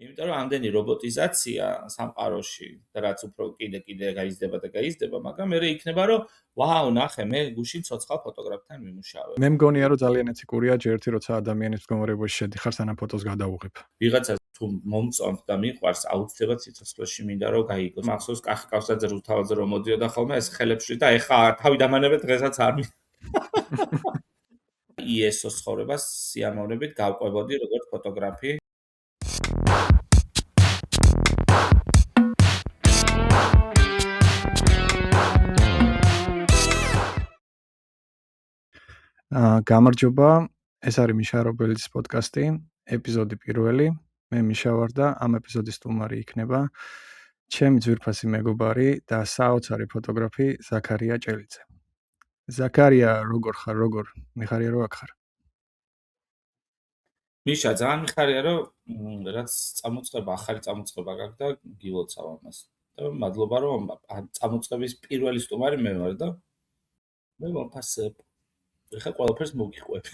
იმიტომ რომ ამდენი რობოტიზაცია სამყაროში და რაც უფრო კიდე გაიზრდება, მაგრამ მე იქნება რომ ვაუ, ნახე, მე გუშინ ცოცხალ ფოტოგრაფთან მიმუშავებ. მე მგონია რომ ძალიან ეთიკურია ჯერთი როცა ადამიანის მდგომარეობაში შედიხარ სანამ ფოტოს გადავუღებ. ვიღაცა თუ მომწონთ და მიყვარს, აუცილებლად სიცოცხლეში მინდა რომ გაიგოს. მახსოვს კახი კავსაძე რუსთავაძე რომ მოდიოდა ხოლმე ეს ხელებში და ეხა თავი დამანებე დღესაც არ იესოს ცხოვრებას სიამოვნებით გავყვებოდი როგორც ფოტოგრაფი. გამარჯობა, ეს არის მიშა რობელიძის პოდკასტი, ეპიზოდი პირველი. მე მიშა ვარ და ამ ეპიზოდის სტუმარი იქნება ჩემი ძვირფასი მეგობარი და საოცარი ფოტოგრაფი ზაქარია ჭელიძე. ზაქარია, როგორ ხარ, მიხარია რომ აქ ხარ? მიშა, ძალიან მიხარია რომ რაც ახალი წამოწყება გაქვს და გილოცავ ამას. და მადლობა რომ წამოწყების პირველი სტუმარი მე ვარ და მე ვაფასებ. ეხლა ყველაფერს მოგიყვებ.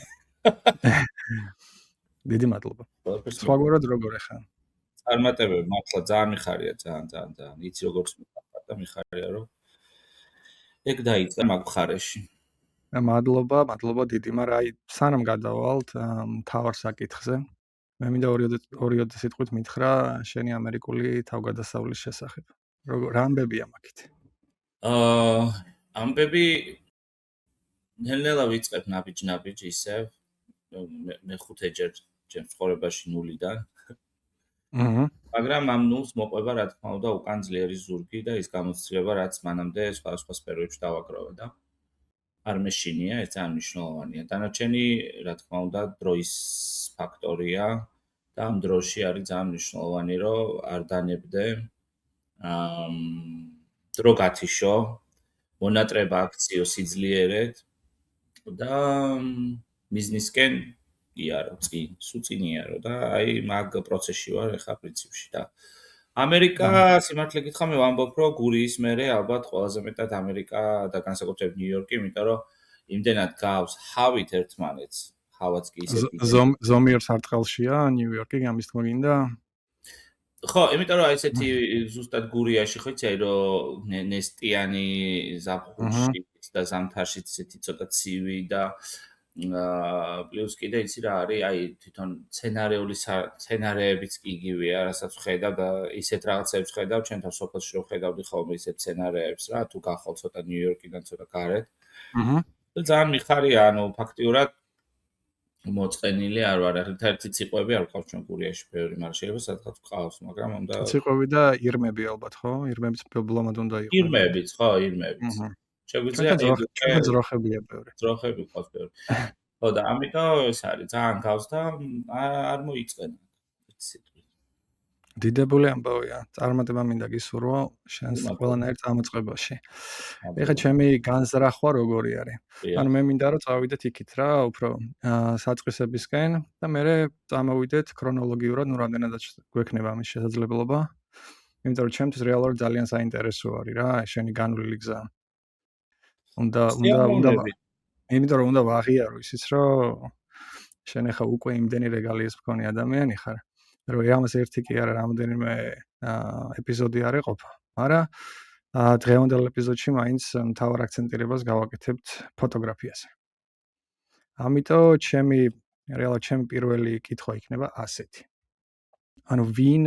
დიდი მადლობა. სხვაგვარად როგორ ეხა? წარმატებები, მართლა ძალიან მიხარია, ძალიან. იცი როგორც მიხარია და მიხარია რომ ეგ დაიწყე მაგ მხარეში. მადლობა დიდი, მაგრამ აი სანამ გადავალთ მთავარ საკითხზე, მე მინდა ორი სიტყვით მითხრა შენი ამერიკული თავგადასავლის შესახებ. რა ამბებია მაგით? ამბები ნელ-ნელა ვიწყებ ნაბიჯ ისევ მე 5-ჯერ ჩემს ცხოვრებაში ნულიდან. მაგრამ ამ ნულს მოყვება რა თქმა უნდა უკან ძლიერი ზურგი და ის გამოცდილება რაც მანამდე სხვა სფეროებში დავაგროვე და არ მეშინია, ეს ძალიან მნიშვნელოვანია. დანარჩენი რა თქმა უნდა დროის ფაქტორია და ამ დროში არის ძალიან მნიშვნელოვანი რომ არ დანებდე დრო გათიშო, მონატრება აქციო სიძლიერედ და მიზნისკენ იარო, წინ იარო და აი მაგ პროცესში ვარ ახლა პრინციპში და ამერიკა სიმართლე გითხრა მე ვამბობ რომ გურიის მერე ალბათ ყველაზე მეტად ამერიკა და განსაკუთრებით ნიუ-იორკი, იმიტომ რომ იმდენად გავს ჰავით ერთმანეთს, ჰავაც კი ისეთი ზომიერ სარტყელშია ნიუ-იორკი გამის თქმა გინდა? ხო, იმიტომ რომ ესეთი ზუსტად გურიაში ხო იცი რომ ნესტიანი ზაფხულში და ზამთარში ისეთი ცოტა ცივი და პლუს კიდე იცი რა არის, აი თვითონ სცენარეებიც კი იგივეა, რასაც ხედავ და ისეთ რაღაცებს ხედავ, ჩვენ თავ სოფელში რო ხედავდი ხოლმე ისეთ სცენარეებს რა, თუ გახვალ ცოტა ნიუ-იორკიდან ცოტა გარეთ. და ძალიან მიხარია, ანუ ფაქტიურად მოწყენილი არ ვარ, ერთ-ერთი ციყვები არ ვყავს ჩვენ გურიაში ბევრი, მაგრამ შეიძლება სადღაც ვყავს, მაგრამ უნდა ციყვები და ირმები ალბათ, ხო? ირმებიც ბლომად უნდა იყოს. ირმებიც, ხო, ირმებიც. შეგვიძლია ძროხებია ბევრი. ძროხები ყავს ბევრი. ხო და ამიტომ ეს არის ძალიან გავს და არ მოიწყენა. დიდებული ამბავია. წარმატება მინდა გისურვო შენს ყველანაირ წამოწყებაში. ეხლა ჩემი განზრახვა როგორი არის? ანუ მე მინდა რომ წავიდეთ იქით რა, უფრო საწყისებისკენ და მერე წამოვიდეთ ქრონოლოგიურად, ნუ რამდენადაც გვექნება ამის შესაძლებლობა. იმიტომ რომ ჩემთვის რეალურად ძალიან საინტერესო არის რა, შენი განვლილი გზა. იმიტომ რომ უნდა ვაღიარო ისიც რომ შენ ახლა უკვე იმდენი რეგალიის მქონე ადამიანი ხარ, რომ ამას ერთი კი არა რამდენიმე ეპიზოდი არ ეყოფა, მაგრამ დღევანდელ ეპიზოდში მაინც მთავარ აქცენტირებას გავაკეთებთ ფოტოგრაფიაზე. ამიტომ ჩემი პირველი კითხვა იქნება ასეთი. ანუ ვინ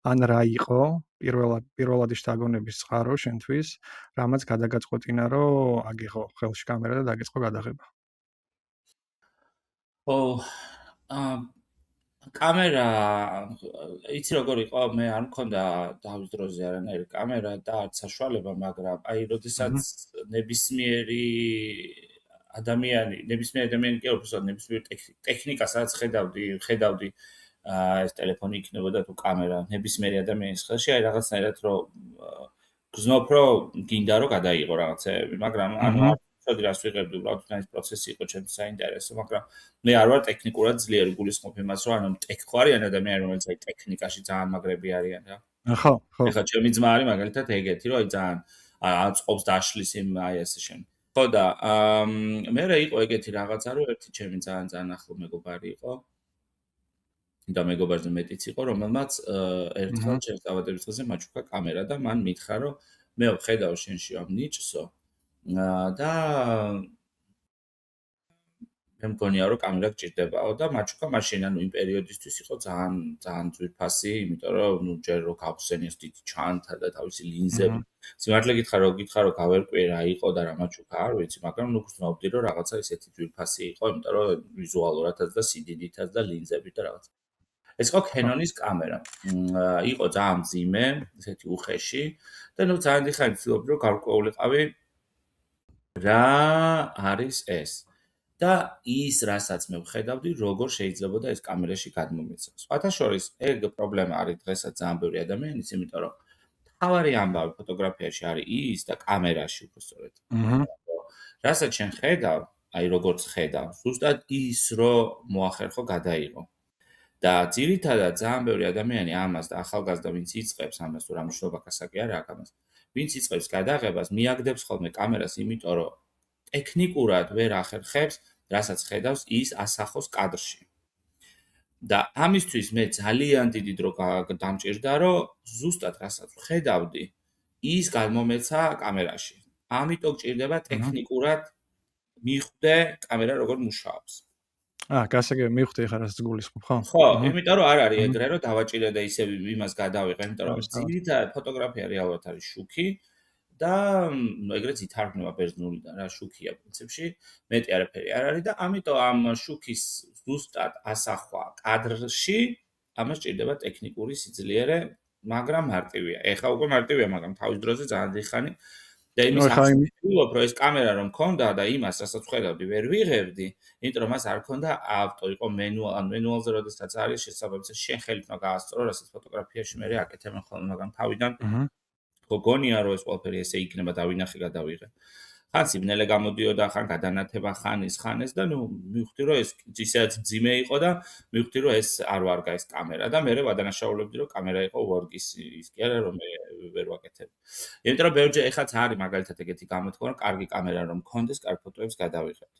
ან რა იყო პირველადი შთაგონების წყარო შენთვის, რამაც გადაგაწყვეტინა, რომ აგიღო ხელში კამერა და დაგეწყო გადაღება? კამერა, იცი როგორ იყო, მე არ მქონდა დავის დროზე არანაირი კამერა და არც საშუალება, მაგრამ აი როდესაც ნებისმიერი ადამიანი კი უბრალოდ ნებისმიერ ტექნიკას რაც ხედავდი ეს ტელეფონი იქნებოდა თუ კამერა ნებისმიერი ადამიანის ხელში, აი რაღაცნაირად რომ გზნობ რომ გინდა რომ გადაიღო რაღაცები, მაგრამ ანუ არ ვიცოდი რას ვიღებდი, უბრალოდ ეს პროცესი იყო ჩემთვის საინტერესო, მაგრამ მე არ ვარ ტექნიკურად ძლიერი, გულისხმობ იმას, რომ ანუ ტექნიკარიან ადამიანები, რომელიც აი ტექნიკაში ძალიან მაგრები არიან რა. ხო. ეხლა ჩემი ძმა არის მაგალითად ეგეთი, რომ აი ძალიან აწყობს დაშლის იმ აი ასე შენ. ხო და მე რა იყო ეგეთი რაღაცა, რომ ერთი ჩემი ძალიან ახლო მეგობარი იყო. და მეგობარზე მეტიც იყო, რომელმაც ერთხელ ჩემს დაბადების დღეზე მაჩუქა კამერა და მან მითხრა, რომ მე ვხედავ შენში ამ ნიჭსო და მე მგონია რომ კამერა გჭირდებაო და მაჩუქა მაშინ ანუ იმ პერიოდისთვის იყო ძალიან ძვირფასი, იმიტომ რომ ნუ ჯერ რო გავხსენიეს დიდი ჩანთა და თავისი ლინზები. სიმართლე გითხრა რომ გავერკვიე რა იყო და რა მაჩუქა არ ვიცი, მაგრამ ნუ გრძნობდი რომ რაღაცა ისეთი ძვირფასი იყო, იმიტომ რომ ვიზუალურადაც და სიდიდითაც და ლინზებით და რაღაც. ეს იყო Canon-ის კამერა. იყო ძალიან მძიმე, ესეთი უხეში და ნუ ძალიან დიხარი ვცდილობდი რომ გარკვეულიყავი რა არის ეს. და ის რასაც მე ვხედავდი, როგორ შეიძლებოდა ეს კამერაში გადმომეცეს. სხვათა შორის, ეგ პრობლემა არის დღესაც ძალიან ბევრი ადამიანის, იმიტომ რომ თავარი ამბავი ფოტოგრაფიაში არის ის და კამერაში უბრალოდ. რასაც შენ ხედავ, აი როგორც ხედავ, ზუსტად ის რო მოახერხო გადაიღო. და ძირითადად ძალიან ბევრი ადამიანი ამას და ახალგაზრდა ვინც იწყებს ამას თუ რა მნიშვნელობა გასაკი არ აქვს ამას. ვინც იწყებს გადაღებას, მიაგდებს ხოლმე კამერას, იმიტომ რომ ტექნიკურად ვერ ახერხებს, რასაც ხედავს ის ასახოს კადრში. და ამისთვის მე ძალიან დიდი დრო დამჭირდა, რომ ზუსტად რასაც ხედავდი, ის გადმომეცა კამერაში. ამიტომ გჭირდება ტექნიკურად მიხვდე კამერა როგორ მუშაობს. გასაგები მივხვდი ხარ რასაც გულისხმობ, ხო? ხო, იმიტომ რომ არ არის ეგრე რომ დავაჭირე და ისე იმას გადავიღე, იმიტომ რომ ძირითადად ფოტოგრაფია რეალურად არის შუქი და ეგრეც ითარგმნება ბერძნულიდან რა შუქია პრინციპში, მეტი არაფერი არ არის და ამიტომ ამ შუქის ზუსტად ასახვა კადრში ამას ჭირდება ტექნიკური სიძლიერე, მაგრამ მარტივია. ეხლა უკვე მარტივია, მაგრამ თავის დროზე ძალიან დიხანი და იმის აღსანიშნავად რომ ეს კამერა რომ მქონდა და იმას რასაც ხედავდი ვერ ვიღებდი, იმიტომ რომ მას არ ქონდა ავტო, იყო მენუალზე როდესაც არის შესაძლებელი შენ ხელით უნდა გაასწორო, რასაც ფოტოგრაფიაში მე აკეთებენ ხოლმე, მაგრამ თავიდან გონია რომ ეს ყველაფერი ესე იქნება დავინახე გადავიღე. ხან სიბნელე გამოდიოდა, ხან გადანათება, ხან ეს და ნუ მივხვდი რომ ეს ისედაც მძიმე იყო და მივხვდი რომ ეს არ ვარგა ეს კამერა და მე ვადანაშაულებდი რომ კამერა იყო ვორგის ის კი არა რომ მე ვერ ვაკეთებ. იმიტომ რომ ბევრჯერ ეხაც არის მაგალითად ეგეთი გამოთქვა რომ კარგი კამერა რომ მქონდეს, კარგ ფოტოებს გადავიღებთ.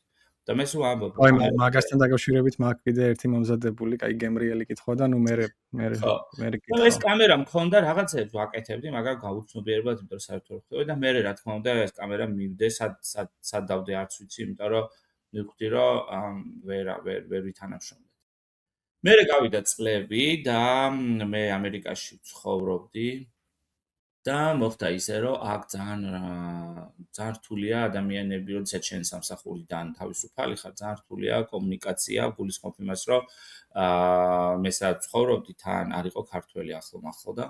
და მე სულ ამბობ. აი მაგასთან დაკავშირებით მაქვს კიდე ერთი მომზადებული, კაი გემრიელი კითხვა და ნუ მე კითხვა. ეს კამერა მქონდა რაღაცებს ვაკეთებდი, მაგრამ გაუცნობიერებად, იმიტომ რომ საერთოდ ვერ ხვდები და მე რა თქმა უნდა ეს კამერა მივდე სად დავდე არც ვიცი, იმიტომ რომ მივხვდი რომ ვერ ვითანამშრომლებ. მე გავიდა წლები და მე ამერიკაში ვცხოვრობდი და მოხდა ისე რომ აქ ძალიან რთულია ადამიანები, როდესაც შენ სამსახურიდან თავისუფალი ხარ, ძალიან რთულია კომუნიკაცია, გულისხმობ იმას, რომ მე სადაც ვცხოვრობდი, თან არ იყო ქართველი ახლო-მახლო და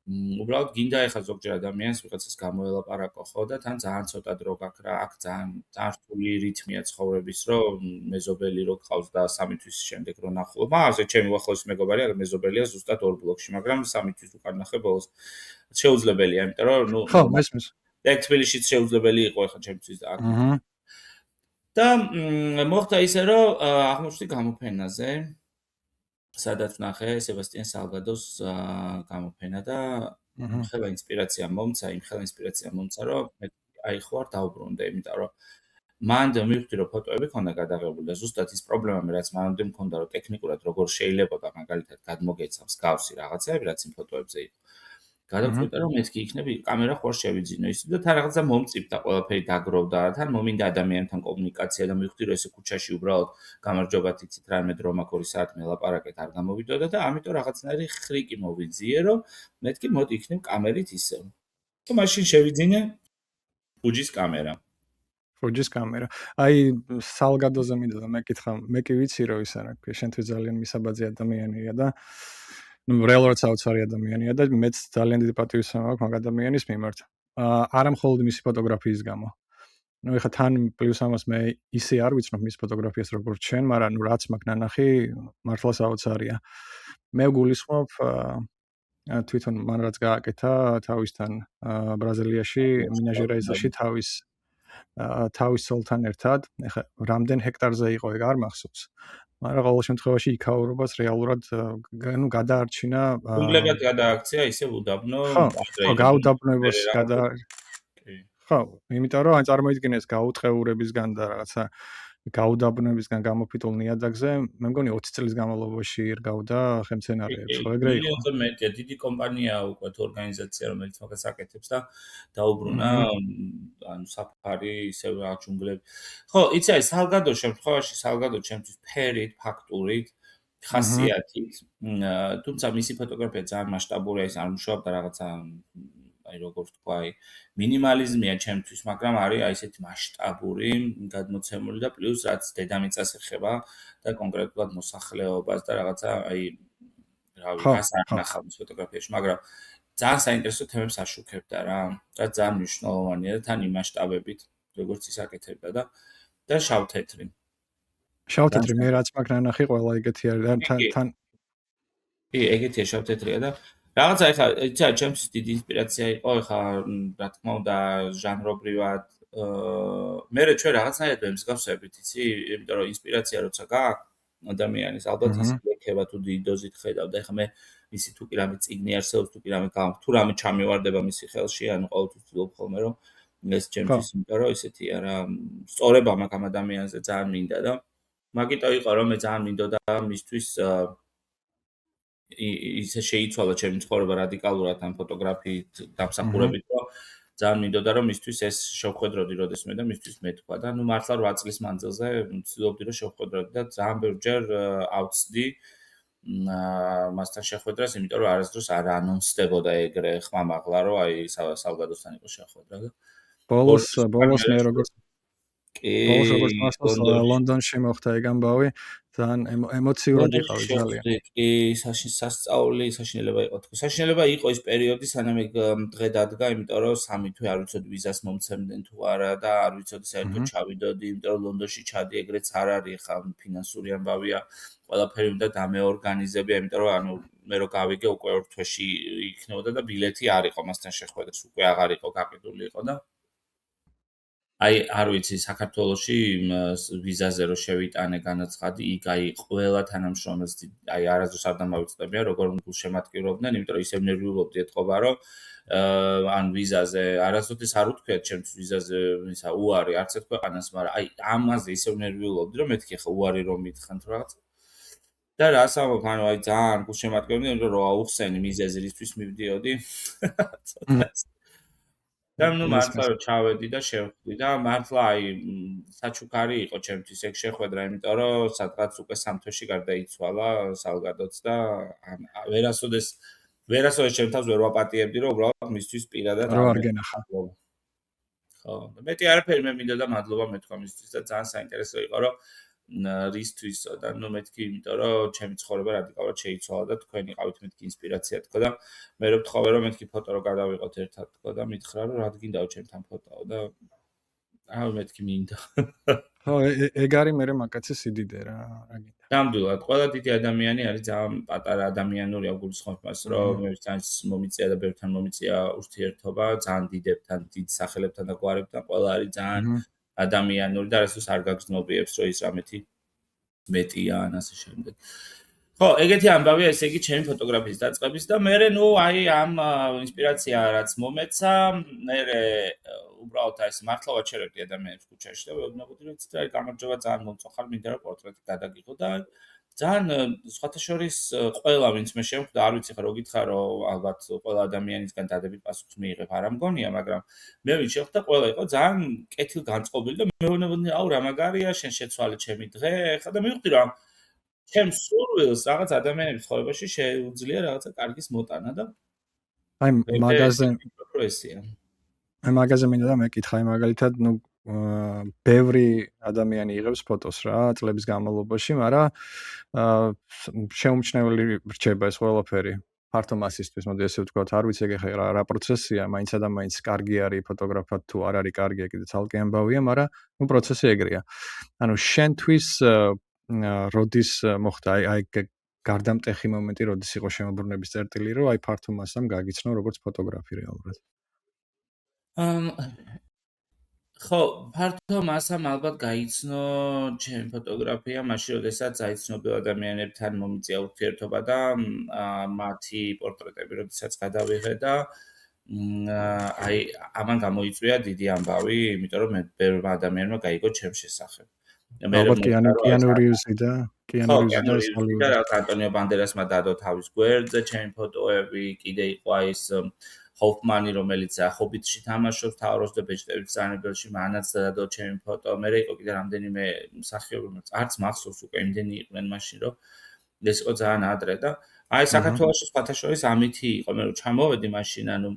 უბრალოდ გინდა ეხლა ზოგჯერ ადამიანს ვიღაცას გამოელაპარაკო ხო და თან ძალიან ცოტა დრო გაქვს რა, აქ ძალიან რთული რითმია ცხოვრების, რომ მეზობელი რო გყავს და 3 თვის შემდეგ რო ნახულობ. ასე ჩემი უახლოესი მეგობარი არის მეზობელია ზუსტად 2 ბლოკში, მაგრამ 3 თვის უკან ნახე ბოლოს. შეუძლებელია, იმიტომ რომ ნუ ხო, მესმის. და თბილისშიც შეუძლებელი იყო ახლა ჩემთვის და აქ. და მოხდა ისე რომ აღმოჩნდი გამოფენაზე, სადაც ნახე სებასტიან სალგადოს გამოფენა და ხელა ინსპირაცია მომცა, რომ მე აი ხო არ დავბრუნდე, იმიტომ რომ მანდ მივხვდი რომ ფოტოები ქონდა გადაღებული და ზუსტად ის პრობლემა რაც მანამდე მქონდა რომ ტექნიკურად როგორ შეიძლება და მაგალითად გადმოგეცა მსგავსი რაღაცები რაც იმ ფოტოებზე იყო. გადავწყვიტე რომ მეთქი იქნები კამერა ხوار შევიძინო ის და თან რაღაცა მომწიფდა ყველაფერი დაგროვდა თან მომინდა ადამიანთან კომუნიკაცია და მივხვდი რომ ესე ქუჩაში უბრალოდ გამარჯობათ იცით რამე დრო მაქვს 2 საათი მელაპარაკეთ არ გამოვიდოდა და ამიტომ რაღაცნაირი ხრიკი მოვიძიე რომ მეთქი მოდი იქნებ კამერით ისევ. და მაშინ შევიძინე ფუჯის კამერა. აი სალგადოზე მინდა მე კითხა, მე კი ვიცი რომ ის არა, შენთვის ძალიან მისაბაძი ადამიანია და ნუ რეალურად საოცარი ადამიანია და მეც ძალიან დიდი პატივისცემა მაქვს მაგ ადამიანის მიმართ. არა მხოლოდ მისი ფოტოგრაფიის გამო. ნუ ეხლა თან პლუს ამას მე ისე არ ვიცნობ მის ფოტოგრაფიას როგორც შენ, მაგრამ ნუ რაც მაგ ნანახი მართლა საოცარია. მე გულისხმობ თვითონ მან რაც გააკეთა თავისთან ბრაზილიაში, მინაჟერაიზაში თავის სოლთან ერთად, ეხლა რამდენ ჰექტარზე იყო ეგ არ მახსოვს. მაგრამ ყოველ შემთხვევაში იქაურობას რეალურად ნუ გადაარჩინა უნებად გადააქცია ისე უდაბნო ხო გაუდაბნოებას ხო იმიტომ რომ აი წარმოიდგინე ეს გაუტყეურებისგან და რაღაცა გაუდაბნოებისგან გამოფიტულ ნიადაგზე მე მგონი 20 წლის განმავლობაში ირგავდა ხელმძენარეებს, ხო ეგრე იყო? მილიონზე მეტია, დიდი კომპანიაა უკვე თუ ორგანიზაცია, რომელიც მაგას აკეთებს და დაუბრუნა ანუ საფარი ისევ აჯუნგლები. ხო, იცი აი სალგადო შემთხვევაში სალგადო ჩემთვის ფერით, ფაქტურით, ხასიათით, თუმცა მისი ფოტოგრაფია ძალიან მასშტაბურია, ის არ მუშაობდა რაღაცა აი როგორ თქვა, აი მინიმალიზმია ჩემთვის, მაგრამ არის აი ესეთი მასშტაბური, გადმოცემული და პლუს რაც დედამიწას ეხება და კონკრეტულად მოსახლეობას და რაღაცა აი რავი, რას არ ნახავ ის ფოტოგრაფიაში, მაგრამ ძალიან საინტერესო თემებს აშუქებდა რა. და ძალიან მნიშვნელოვანია და თან იმ მასშტაბებით, როგორც ის აკეთებდა და შავ-თეთრი. შავ-თეთრი მე რაც მაგ ნანახი ყველა ეგეთი არის და თან კი, ეგეთია შავ-თეთრია და რაღაცა ეხლა იცი ჩემთვის დიდი ინსპირაცია იყო ეხლა რა თქმა უნდა ჟანრობრივად მერე ჩვენ რაღაცნაირად მსგავსებით, იცი, იმიტომ რომ ინსპირაცია როცა გააქვს ადამიანის ალბათ ის ეკება თუ დიდი დოზით ხედავ და ეხლა მე მისი თუ კი რამე წიგნი არსებობს თუ კი რამე თუ რამე ჩამივარდება მისი ხელში, ანუ ყოველთვის ვცდილობ ხოლმე რომ ეს ჩემთვის იმიტომ რომ ისეთია რა, სწორება მაგ ამ ადამიანზე ძალიან მინდა და მაგიტო იყო რომ მე ძალიან მინდოდა მისთვის ისე შეიცვალა ჩემი ცხოვრება რადიკალურად ამ ფოტოგრაფიით დამსახურებით, რომ ძალიან მინდოდა რომ მისთვის ეს შევხვედროდი როდესმე და მისთვის მეთქვა და ნუ მართლა 8 წლის მანძილზე ვცდილობდი რომ შევხვედროდი და ძალიან ბევრჯერ ავწდი მასთან შეხვედრას, იმიტომ რომ არასდროს არ ანონსდებოდა ეგრე ხმამაღლა, რომ აი სალგადოსთან იყო შეხვედრა და ბოლოს მე როგორც ლონდონში მოხდა ეგ ამბავი, ძალიან ემოციურად იყავი ძალიან. კი, საშინელება იყო თქო. საშინელება იყო ის პერიოდი, სანამ ეგ დღე დადგა, იმიტომ რომ 3 თვე არ ვიცოდი ვიზას მომცემდნენ თუ არა და არ ვიცოდი საერთოდ ჩავიდოდი, იმიტომ რომ ლონდონში ჩადი ეგრეც არ არის, ხა ფინანსური ამბავია. ყველაფერი უნდა დამეორგანიზებია, იმიტომ რომ ანუ მე რო გავიგე უკვე 2 თვეში იქნებოდა და ბილეთი არ იყო მასთან შეხვედრას, უკვე აღარ იყო გაყიდული იყო და აი არ ვიცი საქართველოში ვიზაზე რო შევიტანე განაცხადი, იქ აი ყველა თანამშრომელს აი არასდროს არ დამავიწყდებიან, როგორ გულშემატკივრობდნენ, იმიტომ რომ ისევ ნერვიულობდი ეთყობა, რომ ან ვიზაზე არასოდეს არ უთქვიათ ჩემთვის ვიზაზე ისა უარი არც ერთ ქვეყანას, მაგრამ აი ამაზე ისევ ნერვიულობდი, რომ მეთქი ახლა უარი რომ მითხანთ რაღაც და რას ამბობ, ანუ აი ძალიან გულშემატკივრობდი, იმიტომ რომ აუხსენი მიზეზი რისთვის მივდიოდი. და ნუ მართლა რომ ჩავედი და შევხვდი და მართლა აი საჩუქარი იყო ჩემთვის ეგ შეხვედრა, იმიტომ რომ სადღაც უკვე 3 თვეში გარდაიცვალა სალგადოც და ვერასოდეს ჩემ თავს ვერ ვაპატიებდი, რომ უბრალოდ მისთვის პირადად არ გენახა. ხო, მეტი არაფერი მე მინდა და მადლობა მეთქვა მისთვის და ძალიან საინტერესო იყო, რომ რისთვის და ნუ მეთქი, იმიტომ რომ ჩემი ცხოვრება რადიკალურად შეიცვალა და თქვენი ყავით მეთქი ინსპირაცია თქო და მე რო ვთხოვე რომ მეთქი ფოტო რო გადავიღოთ ერთად თქო და მითხრა რომ რა გინდაო ჩემთან ფოტოო და აუ მეთქი მინდა. ხო, ეგ არის მე მაგაცი სიდიდე რა გინდა. ნამდვილად, ყველა დიდი ადამიანი არის ძალიან პატარა ადამიანურია გულისხმობ მას, რომ მე ძალიან მომიწია და ბევრთან მომიწია ურთიერთობა, ძალიან დიდებთან, დიდ სახელებთან და გვარებთან, ყველა არის ძალიან ადამიანური და არასდროს არ გაგრძნობიებს, რომ ის რამეთი მეტია ან ასე შემდეგ. ხო, ეგეთი ამბავია, ესე იგი ჩემი ფოტოგრაფიის დაწყების და მე ნუ აი ამ ინსპირაცია რაც მომეცა, მე უბრალოდ აი ეს მართლა ვაჩერებდი ადამიანებს ქუჩაში და ვეუბნებოდი რომ ცოტა გამარჯობა ძალიან მომწოხარ, მინდა რომ პორტრეტი გადაგიღო და ძალიან სხვათა შორის ყველა ვინც მე შემხვდა, არ ვიცი ხა რო გითხრა რომ ალბათ ყველა ადამიანისგან დადებით პასუხს მიიღებ, არ ამგონია, მაგრამ მე ვინც შეხვდა ყველა იყო ძალიან კეთილგანწყობილი და მეუბნებოდნენ აუ რა მაგარია, შენ შეცვალე ჩემი დღე, ხა და მივხვდი რომ ჩემ სურვილს რაღაც ადამიანების ცხოვრებაში შეუძლია რაღაცა კარგის მოტანა და აი მაგაზე პროფესია. აი მაგაზე მინდა და მეკითხა, აი მაგალითად ნუ ბევრი ადამიანი იღებს ფოტოს რა წლების განმავლობაში, მაგრამ შეუმჩნეველი რჩება ეს ყველაფერი. ფართო მასისთვის, მოდი ესე ვთქვათ, არ ვიცი ეგ ახლა რა პროცესია, მაინც და მაინც კარგი არის ფოტოგრაფად თუ არ არის კარგია, კიდე ცალკე ამბავია, მაგრამ ნუ პროცესი ეგრეა. ანუ შენთვის როდის მოხდა აი გარდამტეხი მომენტი, როდის იყო შემოbrunების წერტილი, რომ აი ფართო მასამ გაგიცნო როგორც ფოტოგრაფი რეალურად. ხო, ფართო მასამ ალბათ გაიცნო ჩემი ფოტოგრაფია, მაშინ როდესაც აიცნობილ ადამიანებთან მომიწია ურთიერთობა და მათი პორტრეტები როდესაც გადავიღე და აი ამან გამოიწვია დიდი ამბავი, იმიტომ რომ მე ბევრმა ადამიანმა გაიგო ჩემს შესახებ. ალბათ კიანუ რივზი და და რაღაც ანტონიო ბანდერასმა დადო თავის გვერდზე ჩემი ფოტოები, კიდე იყო აი ეს ჰოფმანი, რომელიც ხობიტში თამაშობს თავროს და ბეჭდების ბრძანებელში, მანაც დადო ჩემი ფოტო. მე იყო კიდე რამდენიმე მსახიობი, რომელიც არც მახსოვს უკვე იმდენი იყვნენ მაშინ, რომ ეს იყო ძალიან ადრე და აი საქართველოში სხვათა შორის ამითი იყო, მე რომ ჩამოვედი მაშინ, ანუ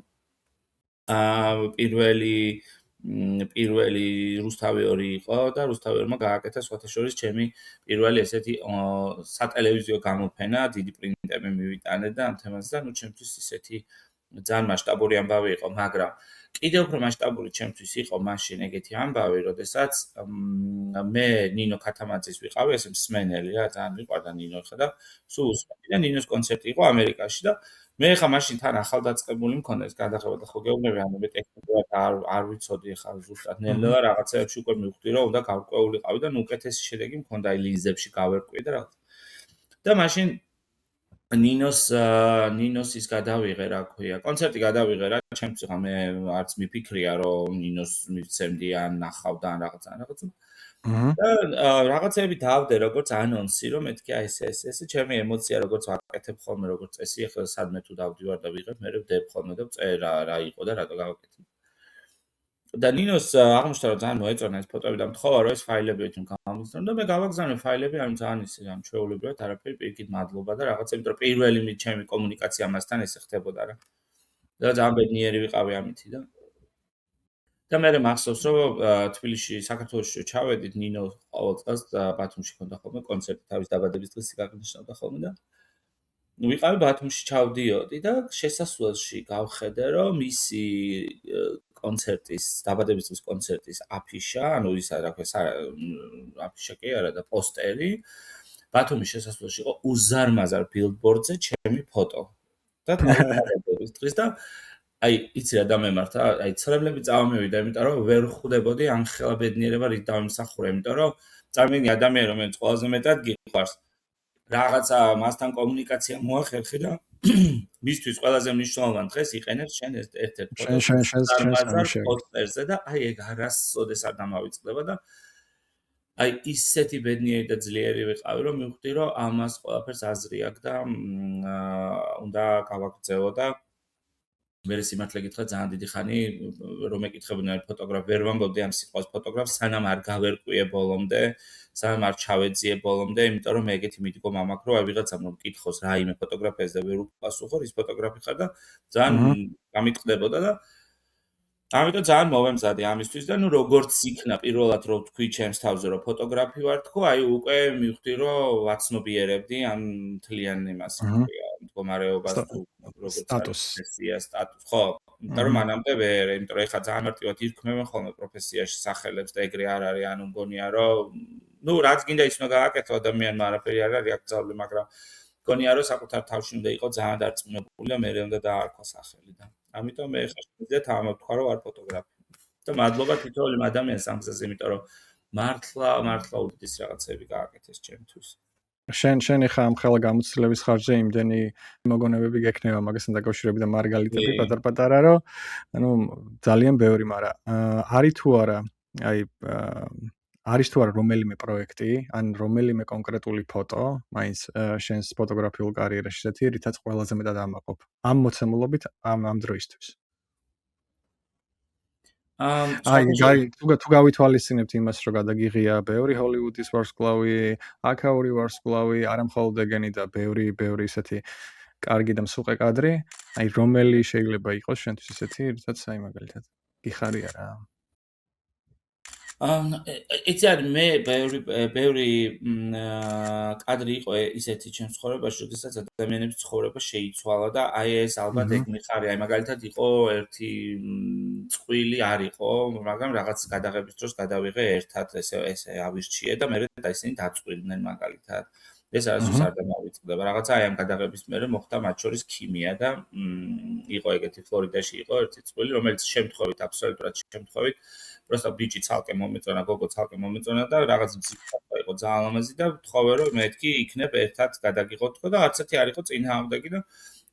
პირველი რუსთავი 2 იყო და რუსთავი 2-მა გააკეთა სხვათა შორის ჩემი პირველი ესეთი სატელევიზიო გამოფენა, დიდი პრინტები მივიტანე და ამ თემაზე და ნუ ჩემთვის ისეთი ძალიან მასშტაბური ამბავი იყო, მაგრამ კიდევ უფრო მასშტაბური ჩემთვის იყო მაშინ ეგეთი ამბავი, როდესაც მე ნინო ქათამაძის ვიყავი, ესე მსმენელი რა, ძალიან მიყვარდა ნინო ხა და სულ უსმენდი და ნინოს კონცერტი იყო ამერიკაში და მე ხა მაშინ თან ახალდაწყებული მქონდა ეს გადაღება და ხო გეუბნები, ანუ მე ტექნიკურად არ ვიცოდი ხა ზუსტად ნელ-ნელა რაღაცეებში უკვე მივხვდი, რომ უნდა გავკვეულიყავი და ნუ უკეთესი შედეგი მქონდა აი ლინზებში გავერკვი და რაღაც. და მაშინ ნინოს ის გადავიღე, რა ქვია, კონცერტი გადავიღე რა, ჩემთვის ხა მე არც მიფიქრია, რომ ნინოს მივცემდი ან ნახავდა ან რაღაცა. და რაღაცები დავდე, როგორც ანონსი, რომ მეთქი აი ეს ჩემი ემოცია, როგორც ვაკეთებ ხოლმე, როგორც წესი, ახლა სადმე თუ დავდივარ და ვიღებ, მე ვდებ ხოლმე და ვწერ რა იყო და რატო გავაკეთე. და ნინოს აღმოჩნდა, რომ ძალიან მოეწონა ეს ფოტოები და მთხოვა, რომ ეს ფაილები ერთიმ გამოგზავნო და მე გავაგზავნე ფაილები, ანუ ძალიან ისე ამ ჩვეულებრივად არაფერი, პირიქით მადლობა და რაღაცა, იმიტომ რომ პირველი ჩემი კომუნიკაცია მასთან ესე ხდებოდა რა. და ძალიან ბედნიერი ვიყავი ამითი და მე მახსოვს, რომ თბილისში, საქართველოში ჩავედით, ნინო ყოველ წელს ბათუმში ქონდა ხოლმე კონცერტი, თავის დაბადების დღეს გაგნიშნავდა ხოლმე და ვიყავი ბათუმში ჩავდიოდი და შესასვლელში გავხედე, რომ მისი კონცერტის, დაბადების დღის კონცერტის აფიშა, ანუ ისა რა ქვია, აფიშა კი არა და პოსტერი ბათუმის შესასვლელში იყო უზარმაზარ ბილბორდზე ჩემი ფოტო. და დაბადების დღის და აი, იცი რა დამემართა, აი ცრემლები წავამევიდა, იმიტომ რომ ვერ ხვდებოდი ან ხელა ბედნიერება რით დავიმსახურე, იმიტომ რომ წარმოვიდგინე ადამიანი, რომელიც ყველაზე მეტად გიყვარს, რაღაცა მასთან კომუნიკაცია მოახერხე და მისთვის ყველაზე მნიშვნელოვან დღეს იყენებს შენ ერთ-ერთ პოსტერზე და აი ეგ არასოდეს არ დამავიწყდება და აი ისეთი ბედნიერი და ძლიერი ვიყავი, რომ მივხვდი, რომ ამას ყველაფერს აზრი აქვს და უნდა გავაგრძელო და მე სიმართლე გითხრა ძალიან დიდი ხანი რომ ეკითხებოდნენ ფოტოგრაფ ვერ ვამბობდი ამ სიტყვას ფოტოგრაფს სანამ არ გავერკვიე ბოლომდე სანამ არ ჩავეძიე ბოლომდე იმიტომ რომ მე ეგეთი მიდგომა მაქვს რომ აი ვიღაცამ რომ მკითხოს რაიმე ფოტოგრაფიაზე და ვერ უპასუხო ის ფოტოგრაფი ხარ და ძალიან გამიტყდებოდა და ამიტომ ძალიან მოვემზადე ამისთვის და ნუ როგორც იქნა პირველად რომ თქვი ჩემს თავზე რომ ფოტოგრაფი ვარ თქო აი უკვე მივხვდი რომ ვაცნობიერებდი ამ მთლიან იმას მდგომარეობას თუ როგორც სტატუსს ხო იმიტომ რომ მანამდე ვერ იმიტომ რომ ეხლა ძალიან მარტივად ირქმევენ ხოლმე პროფესიაში სახელებს და ეგრე არ არის ანუ მგონია რომ ნუ რაც გინდა ის უნდა გააკეთო ადამიანმა არაფერი არ არის აქ ძავლი მაგრამ მგონია რომ საკუთარ თავში უნდა იყოს ძალიან დარწმუნებული და მე უნდა დაარქვა სახელი და ამიტომ მე ხარ შეიძლება თავმოვთქვა რომ არ ფოტოგრაფი და მადლობა თითოეულ ადამიანს ამ გზაზე იმიტომ რომ მართლა უდიდეს რაღაცები გააკეთეს ჩემთვის შენ ხა ამ ხელა გამოცდილების ხარჯზე იმდენი მოგონებები გექნება მაგასთან დაკავშირებით და მარგალიტები პატარ-პატარა რომ ანუ ძალიან ბევრი მაგრამ არის თუ არა აი არის თუ არა რომელიმე პროექტი ან რომელიმე კონკრეტული ფოტო მაინც შენს ფოტოგრაფიულ კარიერაში ესეთი რითაც ყველაზე მეტად ამაყობ ამ მოცემულობით ამ დროისთვის აი თუ გავითვალისწინებთ იმას რომ გადაგიღია ბევრი ჰოლივუდის ვარსკვლავი, აქაური ვარსკვლავი, არა მხოლოდ ეგენი და ბევრი ისეთი კარგი და მსუყე კადრი, აი რომელი შეიძლება იყოს შენთვის ესეთი, რითაც აი მაგალითად გიხარია რა. იცი არის მე ბევრი კადრი იყო ისეთი ჩემს ცხოვრებაში, როდესაც ადამიანების ცხოვრება შეიცვალა და აი ეს ალბათ ეგ მიხარი, აი მაგალითად იყო ერთი წყვილი არ იყო, მაგრამ რაღაც გადაღების დროს გადავიღე ერთად ესე ავირჩიე და მე და ისინი დაწყვილდნენ მაგალითად. ეს არასდროს არ დამავიწყდება. რაღაცა აი ამ გადაღების მერე მოხდა მათ შორის ქიმია და იყო ეგეთი ფლორიდაში იყო ერთი წყვილი, რომელიც შემთხვევით აბსოლუტურად შემთხვევით просто ბიჭი ცალკე მომეწონა, გოგო ცალკე მომეწონა და რაღაც მზიფხვა იყო ძალიან ლამაზი და ვთხოვე რომ მეთქი იქნებ ერთად გადაგიღოთ თქო და არც ერთი არ იყო წინააღმდეგი და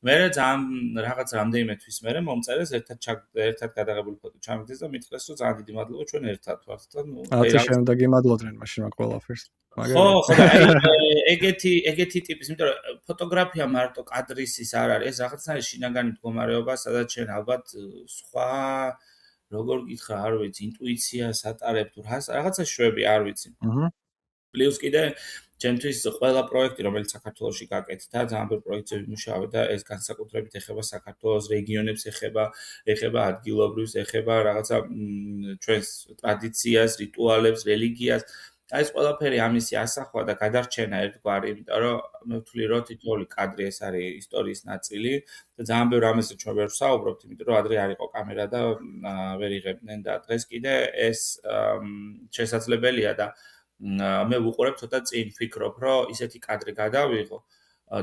მე ძალიან რაღაც რამდენიმე თვის მერე მომწერეს ერთად გადაღებული ფოტო ჩამიგდეს და მითხრეს რომ ძალიან დიდი მადლობა ჩვენ ერთად ვართ და ნუ აი რაღაცა რაღაც შემდეგი მადლობდნენ მაშინ მაგ ყველაფერს. ხო მაგარია. ხო და აი ეგეთი ტიპის იმიტომ რომ ფოტოგრაფია მარტო კადრის ის არ არის ეს რაღაცნაირი შინაგანი მდგომარეობა სადაც შენ ალბათ სხვა როგორ გითხრა არ ვიცი ინტუიციას ატარებ თუ რაღაცა შვები არ ვიცი აჰა. პლუს კიდე ჩემთვის ყველა პროექტი რომელიც საქართველოში გაკეთდა ძალიან ბევრ პროექტზე ვიმუშავე და ეს განსაკუთრებით ეხება საქართველოს რეგიონებს ეხება ადგილობრივს ეხება რაღაცა ჩვენს ტრადიციას რიტუალებს რელიგიას აი ეს ყველაფერი ამისი ასახვა და გადარჩენა ერთგვარი იმიტომ რომ მე ვთვლი რომ თითოეული კადრი ეს არის ისტორიის ნაწილი და ძალიან ბევრ ამაზე ჩვენ ვერ ვსაუბრობთ იმიტომ რომ ადრე არ იყო კამერა და ვერ იღებდნენ და დღეს კიდე ეს შესაძლებელია და მე ვუყურებ ცოტა წინ ვფიქრობ რომ ისეთი კადრი გადავიღო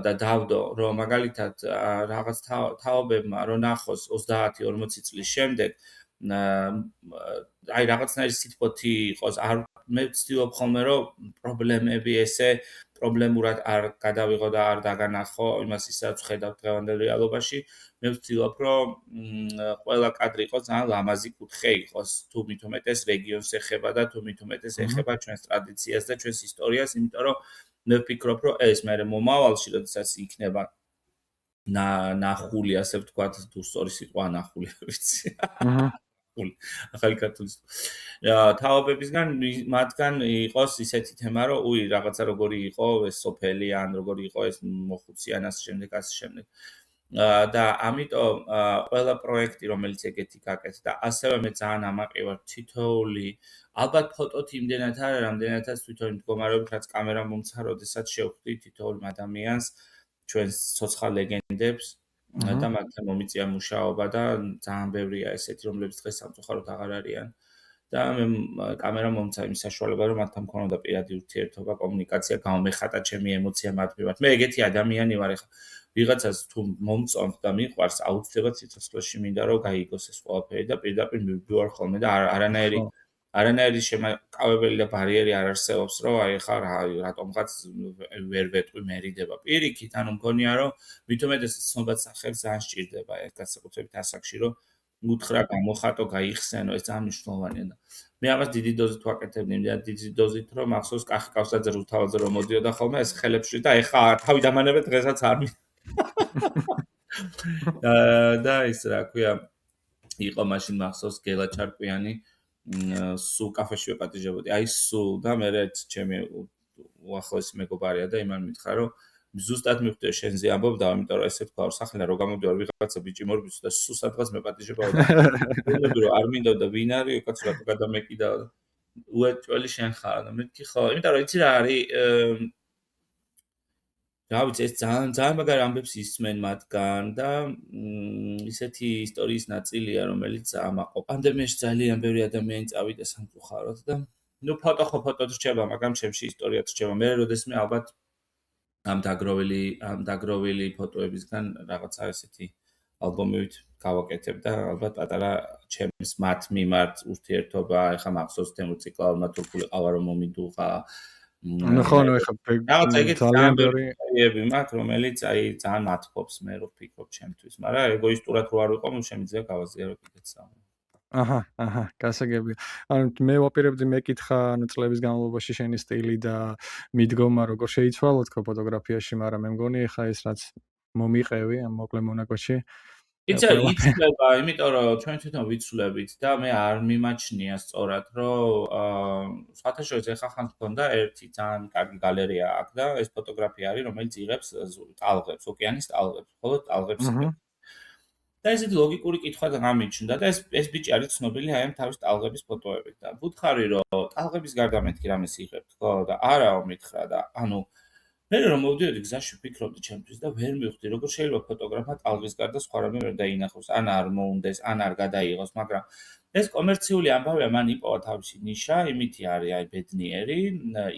და დავდო რომ მაგალითად რაღაც თაობებმა რომ ნახოს 30-40 წლის შემდეგ აი რაღაცნაირი სიტყვოთი იყოს არ მე ვცდილობ ხოლმე რომ პრობლემები ესე პრობლემურად არ გადავიღო და არ დაგანახო იმას ისაც ვხედავ დღევანდელ რეალობაში მე ვცდილობ რომ ყველა კადრი იყოს ძალიან ლამაზი კუთხე იყოს თუ მით უმეტეს რეგიონს ეხება და თუ მით უმეტეს ეხება ჩვენს ტრადიციას და ჩვენს ისტორიას იმიტომ რომ მე ვფიქრობ რომ ეს მე მომავალში როდესაც იქნება ნახული ასე ვთქვათ თუ სწორი სიტყვა ნახული ვიცი აჰა. ახალი ქართული თაობებისგან მათგან იყოს ისეთი თემა რომ უი რაღაცა როგორი იყო ეს სოფელი ან როგორი იყო ეს მოხუცი ან ასე შემდეგ ასე შემდეგ და ამიტომ ყველა პროექტი რომელიც ეგეთი გაკეთდა ასევე მე ძალიან ამაყი ვარ თითოეული ალბათ ფოტოთი იმდენად არა რამდენადაც თვითონ მდგომარეობით რაც კამერა მომცა როდესაც შევხვდი თითოეულ ადამიანს ჩვენს ცოცხალ ლეგენდებს და მათთან მომიწია მუშაობა და ძალიან ბევრია ესეთი რომლებიც დღეს სამწუხაროდ აღარ არიან და მე კამერა მომცა იმის საშუალება რომ მათთან მქონოდა პირადი ურთიერთობა კომუნიკაცია გამომეხატა ჩემი ემოცია მათ მიმართ მე ეგეთი ადამიანი ვარ ეხლა ვიღაცას თუ მომწონთ და მიყვარს აუცილებლად სიცოცხლეში მინდა რომ გაიგოს ეს ყველაფერი და პირდაპირ მივდივარ ხოლმე და არანაირი შემაკავებელი და ბარიერი არ არსებობს რომ აი ხა რატომღაც ვერ ვეტყვი მერიდება პირიქით ანუ მგონია რომ მithumetes ცნობად სახებს ძალიან სჭირდება ეს განსაკუთრებით ასაკში რომ უთხრა გამოხატო გაიხსენო ეს ძალიან მნიშვნელოვანია და მე ამას დიდი დოზით ვაკეთებდი და დიდი დოზით რომ ახსოვს კახი კავსაძე რუსთავაზე რომ მოდიოდა ხოლმე ეს ხელებში და ეხა თავი დამანებე დღესაც არ და ის რა ქვია იყო მაშინ მახსოვს გელა ჩარკვიანი სულ კაფეში ვეპატიჟებოდი აი სულ და მე ჩემი უახლოესი მეგობარია და იმან მითხრა რომ ზუსტად მივხვდი შენზე ამბობ და ამიტომ რომ ესე თქვა სახლა რომ გამოდივარ ვიღაცა ბიჭი მორბის და სულ სადღაც მეპატიჟებაო და ვიღები რომ არ მინდოდა ვინ არის კაც რატო გადამეკიდა უეჭველი შენ ხარ და მეთქი ხო იმიტომ რომ იცი რა არის რა ვიცი ეს ძალიან მაგარი ამბებს ისმენ მათგან და ისეთი ისტორიის ნაწილია რომელიც ამაყო პანდემიაში ძალიან ბევრი ადამიანი წავიდა სამწუხაროდ და ნუ ფოტო რჩება მაგრამ ჩემში ისტორია რჩება მე როდესმე ალბათ ამ დაგროვილი ფოტოებისგან რაღაცა ესეთი ალბომივით გავაკეთებ და ალბათ პატარა ჩემს მათ მიმართ ურთიერთობა ეხა მახსოვს თემურ ციკლავმა თურქული ყავა რომ მომიდუღა ну ხო ну ეხა ძალიან ბევრი მაქვს რომელიც აი ძალიან მათფობს მე რო ვფიქრობ ჩემთვის მაგრამ ეგოისტურად რო არ ვიყო ნუ შემიძლია გავაზიარო კიდეც აჰა გასაგებია ანუ მე ვაპირებდი მეკითხა ანუ წლების განმავლობაში შენი სტილი და მიდგომა როგორ შეიცვალა თქო ფოტოგრაფიაში მაგრამ მე მგონი ეხა ეს რაც მომიყევი ამ მოკლე მონაკოში იცლება, იმიტომ რომ ჩვენ თვითონ ვიცვლებით და მე არ მიმაჩნია სწორად, რომ სხვათაშორის ეხა ხან გქონდა ერთი ძალიან კარგი გალერეა აქ და ეს ფოტოგრაფია არის, რომელიც იღებს ტალღებს, ოკეანის ტალღებს, ხოლო ტალღებს იღებს. და ესეთი ლოგიკური კითხვა გამიჩნდა და ეს ბიჭი არის ცნობილი აი ამ თავის ტალღების ფოტოებით და ვუთხარი რომ ტალღების გარდა მეთქი რამეს იღებთ, ხო და არაო მითხრა და ანუ მე რომ მოვდიოდი გზაში ვფიქრობდი ჩემთვის და ვერ მივხვდი როგორ შეიძლება ფოტოგრაფმა ტალღის გარდა სხვა რამე ვერ დაინახოს ან არ მოუნდეს ან არ გადაიღოს მაგრამ ეს კომერციული ამბავია მან იპოვა თავისი ნიშა იმითი არის აი ბედნიერი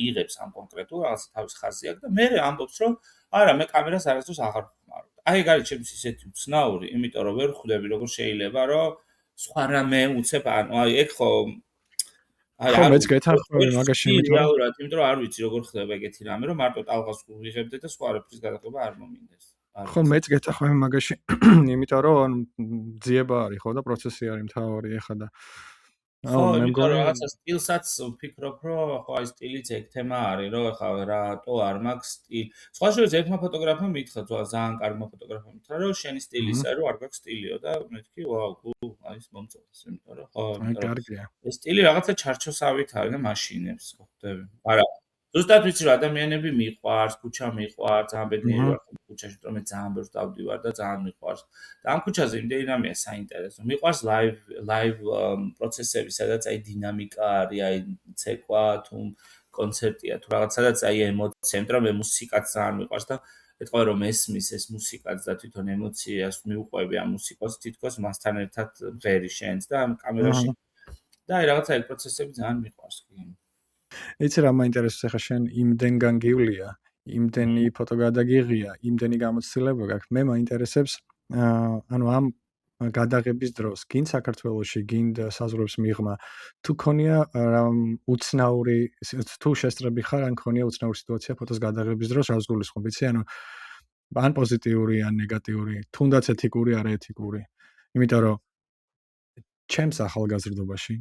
იღებს ამ კონკრეტულ რაღაც თავის ხაზი აქვს და მე ამბობს რომ არა მე კამერას არასდროს აღარ ვხმარობ აი ეგ არის ჩემთვის ისეთი უცნაური იმიტომ რომ ვერ ხვდები როგორ შეიძლება რომ სხვა რამე უცებ ანუ აი ეგ ხო ხო მეც გეთანხმები მაგაში იმიტომ რომ არ ვიცი როგორ ხდება ეგეთი რამე რომ მარტო ტალღას ვიღებდე და სხვა რაფრის გადაღება არ მომინდეს ხო მეც გეთახვევი მაგაში იმიტომ რომ ძიება არის ხო და პროცესი არის მთავარი ეხლა და ხო, მე იმიტომ რომ მგონი რაღაცა სტილსაც ვფიქრობ, რომ ხო აი სტილიც ეგ თემა არის, რომ ეხლა რატო არ მაქვს სტილი. სხვა შორის ერთმა ფოტოგრაფმა მითხრა, ძალიან კარგმა ფოტოგრაფმა მითხრა, რომ შენი სტილი ისაა, რომ არ გაქვს სტილიო და მეთქი, ვაუ, აი ეს მომწონს, იმიტომ რომ ხო, აი იმიტომ რომ კარგია ეს სტილი რაღაცა ჩარჩოსავით არის და მაშინებს, ხო ხდები. არა, ზუსტად ვიცი რომ ადამიანები მიყვარს, ქუჩა მიყვარს, ძალიან ბედნიერი ვარ ხომ ქუჩაში, რომ მე ძალიან ბევრს დავდივარ და ძალიან მიყვარს. და ამ ქუჩაზე იმდენი რამეა საინტერესო. მიყვარს ლაივ პროცესები, სადაც აი დინამიკა არის, აი ცეკვა თუ კონცერტია თუ რაღაც სადაც აი ემოცია, იმიტომ რომ მე მუსიკაც ძალიან მიყვარს და ეთქვა რომ ესმის ეს მუსიკაც და თვითონ ემოციას მიუყვები ამ მუსიკას, თითქოს მასთან ერთად ღერი შენს და ამ კამერაში და აი რაღაცა ეგ პროცესები ძალიან მიყვარს კი. იცი რა მაინტერესებს ახლა შენ იმდენგან გივლია, იმდენი ფოტო გადაგიღია, იმდენი გამოცდილება გაქვს. მე მაინტერესებს ანუ ამ გადაღების დროს, გინ საქართველოში, გინ საზღვრებს მიღმა, თუ ქონია უცნაური თუ შესწრები ხარ, ან ქონია უცნაური სიტუაცია ფოტოს გადაღების დროს, რას გულისხმობ, იცი, ანუ ან პოზიტიური, ან ნეგატიური, თუნდაც ეთიკური, არა ეთიკური. იმიტომ რომ ჩემს ახალგაზრდობაში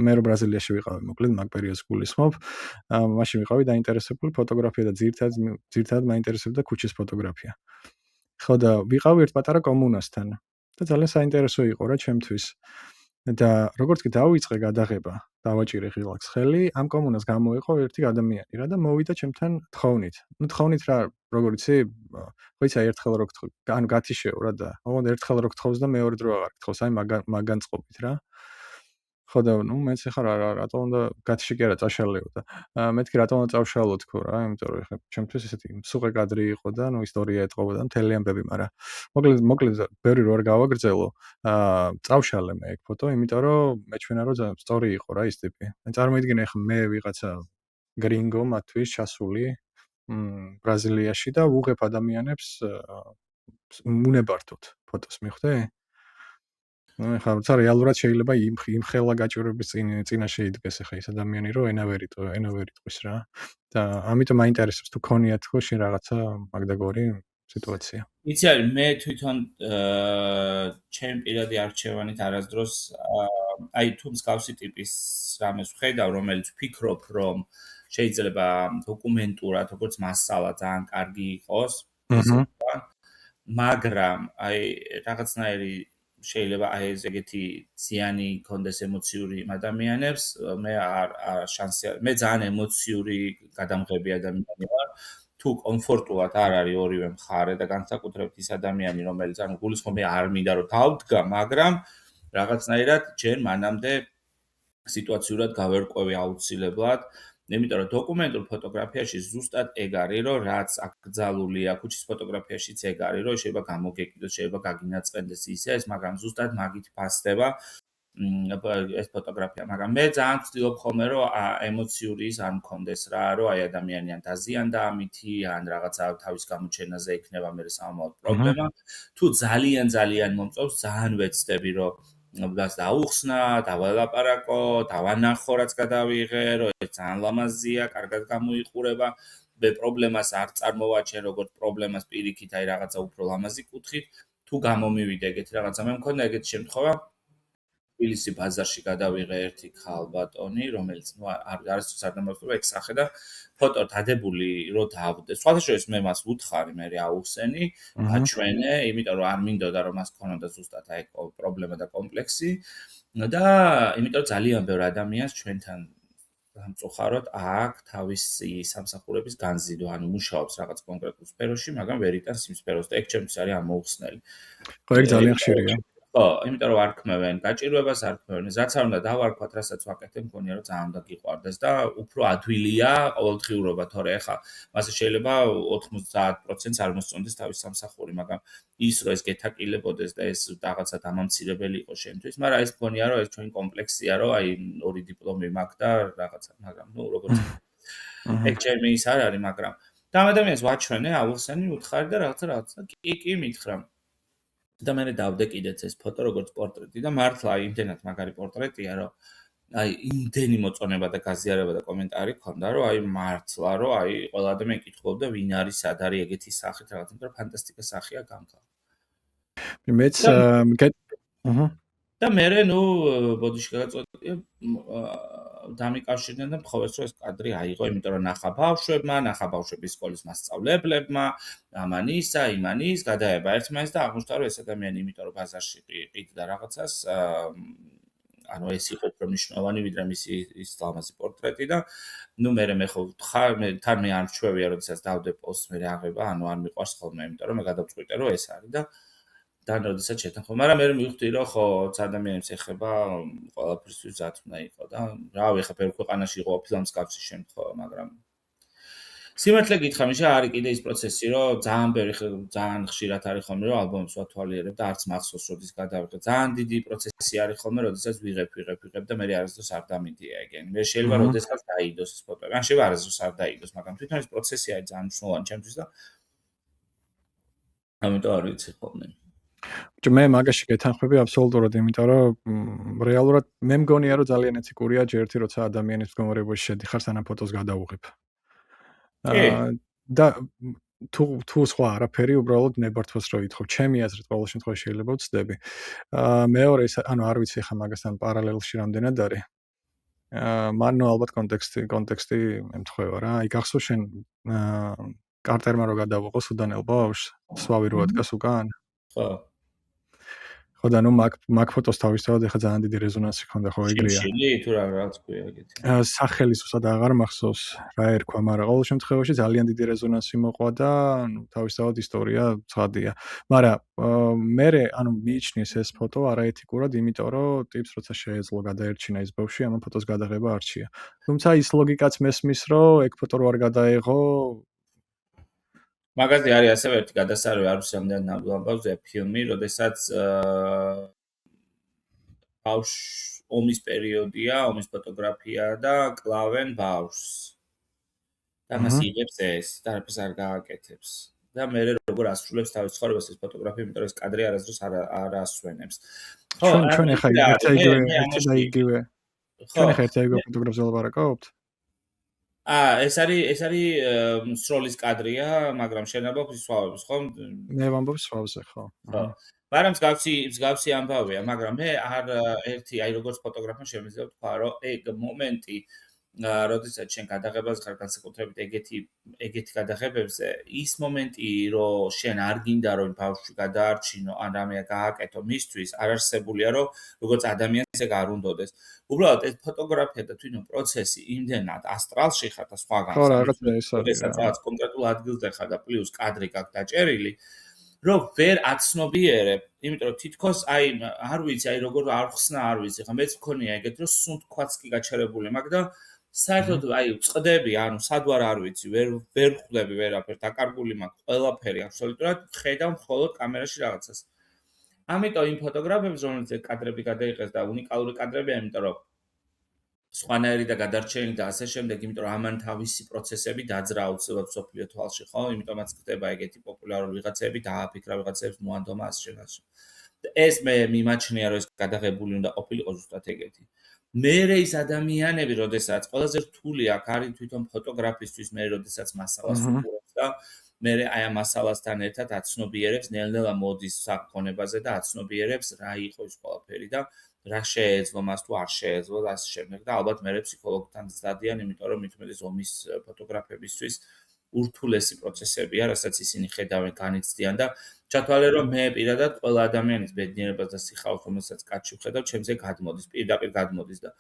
მე რო ბრაზილიაში ვიყავი, მოკლედ მაგ პერიოდს გულისხმობ. მაშინ ვიყავი დაინტერესებული ფოტოგრაფია და ძირთადად მაინტერესებდა ქუჩის ფოტოგრაფია. ხო და ვიყავი ერთ პატარა კომუნასთან და ძალიან საინტერესო იყო რა ჩემთვის. და როგორც კი დავიწყე გადაღება, დავაჭირე ღილაკს ხელი, ამ კომუნას გამოიყო ერთი ადამიანი რა და მოვიდა ჩემთან თხოვნით. ნუ თხოვნით რა, როგორ იცი, ხო იცი ერთხელ რო გთხოვ, ანუ გათიშეო რა და ოღონდ ერთხელ რო გთხოვს და მეორე დრო აღარ გთხოვს, აი მაგან წყობით რა. ხო და ნუ მეც ახლა რატო უნდა გათიშე კი არა წაშალეო და მეთქი რატო უნდა წავშალო თქო რა, იმიტომ რომ ახლა ჩემთვის ესეთი მსუყე კადრი იყო და ნუ ისტორია ეტყობოდა მთელი ამბები, მაგრამ მოკლედ ბევრი რო არ გავაგრძელო, წავშალე მე ეგ ფოტო, იმიტომ რომ მეჩვენა რომ ძალიან სწორი იყო რა ის ტიპი. წარმოიდგინე ახლა მე ვიღაცა გრინგო მათთვის ჩასული ბრაზილიაში და ვუღებ ადამიანებს უნებართოთ ფოტოს მიხვდე? ნუ ხა როცა რეალურად შეიძლება იმ ხელა გაჭირვების წინაშე იდგეს ახლა ეს ადამიანი რომ ენა ვერ იტყვის რა და ამიტომ მაინტერესებს თუ ქონია თქო შენ რაღაცა მაგდაგორი სიტუაცია. იცი არის მე თვითონ ჩემ პირადი არჩევანით არასდროს აი თუ მსგავსი ტიპის რამეს ვხედავ, რომელიც ვფიქრობ, რომ შეიძლება დოკუმენტურად, როგორც მასალა ძალიან კარგი იყოს, მაგრამ აი რაღაცნაირი შეიძლება აი ეს ეგეთი ზიანი კონდეს ემოციური ადამიანებს, მე არ შანსი არ, მე ძალიან ემოციური გადამღები ადამიანი ვარ. თუ კომფორტულად არ არის ორივე მხარე და განსაკუთრებით ის ადამიანი, რომელიც ანუ გულისხმობ მე არ მინდა რომ დავდგა, მაგრამ რაღაცნაირად ჯერ მანამდე სიტუაციურად გავერკვევი აუცილებლად. იმიტომ რომ დოკუმენტურ ფოტოგრაფიაში ზუსტად ეგ არის, რომ რაც აკრძალულია, ქუჩის ფოტოგრაფიაშიც ეგ არის, რომ შეიძლება გამოგეკიდოს, შეიძლება გაგინაწყენდეს ისე ეს, მაგრამ ზუსტად მაგით ფასდება ეს ფოტოგრაფია, მაგრამ მე ძალიან ვცდილობ ხოლმე რომ ემოციური ის არ მქონდეს რა, რომ აი ადამიანი ან დაზიანდა ამითი, ან რაღაცა თავის გამოჩენაზე იქნება მე სამომავლოდ პრობლემა. თუ ძალიან მომწონს, ძალიან ვეცდები რომ მას დაუხსნა, დავალაპარაკო, დავანახო რაც გადავიღე, რომ ეს ძალიან ლამაზია, კარგად გამოიყურება. მე პრობლემას არ წარმოვაჩენ როგორც პრობლემას პირიქით, აი რაღაცა უფრო ლამაზი კუთხით, თუ გამომივიდა ეგეთი რაღაცა, მე მქონდა ეგეთი შემთხვევა. თბილისი ბაზარში გადავიღე ერთი ქალბატონი, რომელიც ნუ არასდროს არ დამასწრება ეგ სახე და ფოტო დადებული რო დავდე. სხვათა შორის მე მას ვუთხარი, მე აუხსენი, აჩვენე, იმიტომ რომ არ მინდოდა რომ მას ქონოდა ზუსტად აი პრობლემა და კომპლექსი და იმიტომ რომ ძალიან ბევრ ადამიანს ჩვენთან სამწუხაროდ აქ თავისი სამსახურების განზიდვა, ანუ მუშაობს რაღაც კონკრეტულ სფეროში, მაგრამ ვერ იტანს იმ სფეროს და ეგ ჩემთვის არის ამოუხსნელი. ხო, ეგ ძალიან ხშირია. ხო, იმიტომ რომ არ ქმევენ გაჭირვებას, არ ქმევენ. რაც არ უნდა დავარქვათ, რასაც ვაკეთებ, მგონია რომ ძალიან უნდა გიყვარდეს და უფრო ადვილია ყოველდღიურობა, თორე ახლა მასე შეიძლება 90% არ მოსწონდეს თავის სამსახური, მაგრამ ის რომ ეს გეთაკილებოდეს და ეს რაღაცა დამამცირებელი იყოს შენთვის, მაგრამ ეს მგონია რომ ეს ჩვენი კომპლექსია, რომ აი ორი დიპლომი მაქვს და რაღაცა, მაგრამ ნუ როგორც ეგ ჩემი ის არ არის, მაგრამ და ამ ადამიანს ვაჩვენე, აუხსენი, უთხარი და რაღაცა კი მითხრა. და მე დავდე კიდეც ეს ფოტო როგორც პორტრეტი და მართლა იმდენად მაგარი პორტრეტია, რომ აი იმდენი მოწონება და გაზიარება და კომენტარი ქონდა, რომ აი მართლა, რომ აი ყველა ადამიანი კითხულობდა ვინ არის, სად არის ეგეთი სახით რაღაც, მაგრამ ფანტასტიკა სახია გამქა. მეც აჰა და მე ნუ ბოდიში გადაწყვეტია დამიკავშირდნენ და მხოლოდ რომ ეს კადრი აიღო, იმიტომ რომ ნახა ბავშვებმა, ნახა ბავშვების სკოლის მასწავლებლებმა, ამან ისა, იმან ის, გადაება ერთმანეთს და აღმოჩნდა რომ ეს ადამიანი იმიტომ რომ ბაზარში ყიდდა რაღაცას, ანუ ეს იყო უფრო მნიშვნელოვანი ვიდრე მისი ის ლამაზი პორტრეტი და ნუ მე ხო ვთხარ, თან მე არ მშვევია, როდესაც დავდე პოსტს მე აღება, ანუ არ მიყვარს ხოლმე, იმიტომ რომ მე გადავწყვიტე რომ ეს არის და და როდესაც შეთანხმ, მაგრამ მე მივხვდი რომ ხო ადამიანებს ეხება ყველაფრისთვის ზათ უნდა იყო და რავი ხა ბევრ ქვეყანაში იყო ფილმს კავშირი შემთხვევა, მაგრამ სიმართლე გითხრა, მიშა არის კიდე ის პროცესი, რომ ძალიან ხშირად არის ხოლმე რომ ალბომს ვათვალიერებ და არც მახსოვს როდის გადავიღე. ძალიან დიდი პროცესი არის ხოლმე, როდესაც ვიღებ და მე არასდროს არ დამიდია ეგენი. მე შეიძლება როდესაც დაიდოს ეს ფოტო. ან შეიძლება არასდროს არ დაიდოს, მაგრამ თვითონ ეს პროცესი არის ძალიან მნიშვნელოვანი ჩემთვის და ამიტომ არ ვიცი ხოლმე. მე მაგაში გეთანხმები აბსოლუტურად, იმიტომ რომ რეალურად მე მგონია რომ ძალიან ეთიკურია ჯერ ერთი როცა ადამიანის მდგომარეობაში შედიხარ სანამ ფოტოს გადავუღებ. და თუ სხვა არაფერი უბრალოდ ნებართვას რო ითხოვ. ჩემი აზრით ყოველ შემთხვევაში შეიძლება ვცდები. მეორე ანუ არ ვიცი ხა მაგასთან პარალელში რამდენად არის. მანო ალბათ კონტექსტი ემთხვევა რა. აი გახსოვს შენ კარტერმა რო გადავუღო სუდანელ ბავშვს, სვავი რო ადგას უკან? ხო. ხო და ნუ მაგ ფოტოს თავისთავად ეხა ძალიან დიდი რეზონანსი ქონდა ხო ეგრეა. შილი თუ რაღაც ქვია ეგეთი. სახელი სუსტად აღარ მახსოვს რა ერქვა, მაგრამ ყოველ შემთხვევაში ძალიან დიდი რეზონანსი მოყვა და ნუ თავისთავად ისტორია ცხადია. მაგრამ მე ანუ მიიჩნიეს ეს ფოტო არაეთიკურად, იმიტომ რომ ტიპს როცა შეეძლო გადაერჩინა ის ბავშვი, ამ ფოტოს გადაღება არჩია. თუმცა ის ლოგიკაც მესმის, რომ ეგ ფოტო რო არ გადაეღო მაგაზე არის ასევე ერთი გადასარევი, არ ვიცი რამდენი ნამდვილად ფილმი, როდესაც ბავშვ ომის პერიოდია, ომის ფოტოგრაფია და კლავენ ბავშვს. და მას იღებს ეს და არაფერს არ გააკეთებს. და მე როგორ ასრულებს თავის ცხოვრებას ეს ფოტოგრაფია, იმიტომ რომ ეს კადრი არასდროს არ ასვენებს. ხო, ჩვენ ახლა იგივე ფოტოგრაფს ველაპარაკობთ. ეს არის სროლის კადრია, მაგრამ შენ ამბობ სვავების, ხო? მე ვამბობ სვავზე, ხო. ხო. მაგრამ მსგავსი ამბავია, მაგრამ მე აი როგორც ფოტოგრაფმა შემიძლია ვთქვა, რომ ეგ მომენტი როდესაც შენ გადაღებას ხარ განსაკუთრებით ეგეთი გადაღებებზე, ის მომენტი, რომ შენ არ გინდა რომ ბავშვი გადაარჩინო, ან რამე გააკეთო მისთვის, არ არსებულია, რომ როგორც ადამიანს ეგ არ უნდოდეს. უბრალოდ ეს ფოტოგრაფია და თვითონ პროცესი იმდენად ასტრალში ხარ და სხვაგან. ხო, რაღაცა ეს არის. როდესაც რაღაც კონკრეტულ ადგილზე ხარ და პლუს კადრი გაქვს დაჭერილი, რომ ვერ აცნობიერებ, იმიტომ რომ თითქოს აი არ ვიცი, აი როგორ არ ხსნა, არ ვიცი, ხა მეც მქონია ეგეთ, რომ სუნთქვაც კი გაჩერებული მაქვს და საერთოდ აი წდები, ანუ სადوار არ ვიცი, ვერ ხვდები ვერაფერ, დაკარგული მაქვს ყველაფერი, აბსოლუტურად ხედავ მხოლოდ კამერაში რაღაცას. ამიტომ იმ ფოტოგრაფებს, რომელზეც კადრები გადაიღეს და უნიკალური კადრებია, იმიტომ რომ სხვანაირი და გადარჩენილი და ასე შემდეგ, იმიტომ რომ ამან თავისი პროცესები დაძრა აუცილებლად სოფლიო თვალში, ხო? იმიტომაც ხდება ეგეთი პოპულარული ვიღაცები, დააფიქრა ვიღაცებს მოანდომა ასე შემდეგ. ეს მე მიმაჩნია, რომ ეს გადაღებული უნდა ყოფილიყო ზუსტად ეგეთი. მერე ის ადამიანები, როდესაც ყველაზე რთული აქ არის თვითონ ფოტოგრაფისტვის, მე როდესაც მასალას უყურებს და მე აი ამ მასალასთან ერთად აცნობიერებს, ნელ-ნელა მოდის საქონებაზე და აცნობიერებს რა იყო ის ყველაფერი და რა შეეძლო მას თუ არ შეეძლო და ასე შემდეგ და ალბათ მე ფსიქოლოგთან ზადიან, იმიტომ რომ მithumedes ომის ფოტოგრაფებისთვის ურთულესი პროცესებია, რასაც ისინი ხედავენ, განიცდიან და ჩათვალე რომ მე პირადად ყველა ადამიანის ბედნიერებას და სიხარულს, რომელსაც კაცში ვხედავ, ჩემზე გადმოდის, პირდაპირ გადმოდის და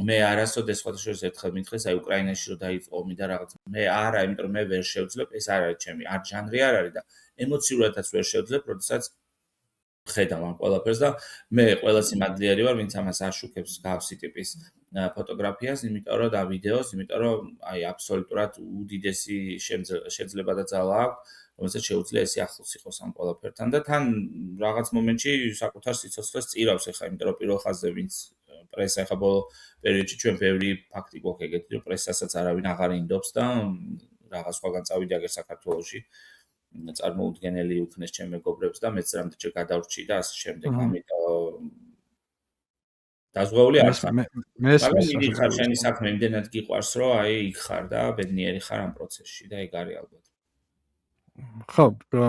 მე არასოდეს სხვადასხვა ერთხელ მითხეს, აი უკრაინაში რომ დაიწყო ომი და რაღაც მე არა, იმიტომ რომ მე ვერ შევძლებ, ეს არ არის ჩემი, არ ჟანრი არ არის და ემოციურადაც ვერ შევძლებ, როდესაც ხედავ ამ ყველაფერს და მე ყველაზე მადლიერი ვარ, ვინც ამას აშუქებს გავსი ტიპის ფოტოგრაფიას, იმიტომ რომ და ვიდეოს, იმიტომ რომ აი აბსოლუტურად უდიდესი შეიძლება და ძალა აქვს, რომელსაც შეუძლია ესე ახლოს იყოს ამ ყველაფერთან და თან რაღაც მომენტში საკუთარ სიცოცხლეს წირავს ახლა, იმიტომ რომ პირველ ხაზზე ვინც პრესა ახლა ბოლო პერიოდში ჩვენ ბევრი ფაქტი გვაქვს ეგეთი, რომ პრესასაც არავინ აღარ ინდობს და რაღაც სხვაგან წავიდა აგერ საქართველოში წარმოუდგენელი უქნეს ჩემ მეგობრებს და მეც რამდენჯერ გადავრჩი და ასე შემდეგ. ამიტომ დაზღვეული არ ხარ. მაგრამ მესმის იგი რასაც ხარ შენი უწყო. საქმე იმდენად გიყვარს, რომ აი იქ ხარ და ბედნიერი ხარ ამ პროცესში და ეგ არის ალბათ. ხო,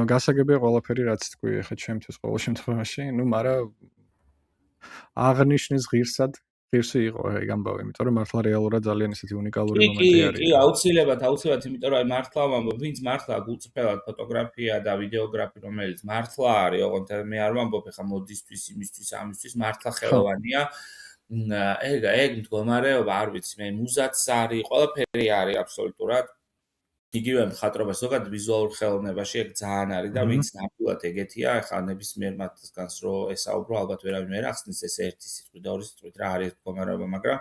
გასაგებია ყველაფერი რაც თქვი ახლა ჩემთვის ყოველ შემთხვევაში, ნუ მარა აღნიშნის ღირსად ღირსი იყო ეგ ამბავი, იმიტომ რომ მართლა რეალურად ძალიან ისეთი უნიკალური მომენტი არის. კი, აუცილებლად, იმიტომ რომ აი მართლა ვამბობ, ვინც მართლა გულწრფელად ფოტოგრაფია და ვიდეოგრაფი, რომელიც მართლა არის, ოღონდ მე არ ვამბობ ახლა მოდისთვის, იმისთვის, ამისთვის, მართლა ხელოვანია. ეგ მდგომარეობა, არ ვიცი, მე მუზაც არის, ყველაფერი არის აბსოლუტურად. იგივე მხატვრობა, ზოგადად ვიზუალურ ხელოვნებაში ეგ ძალიან არის და ვინც ნამდვილად ეგეთია, ახლა ნებისმიერ მათგანს რო ესაუბრო, ალბათ ვერავინ ვერ ახსნის ეს ერთი სიტყვით და ორი სიტყვით რა არის მდგომარეობა, მაგრამ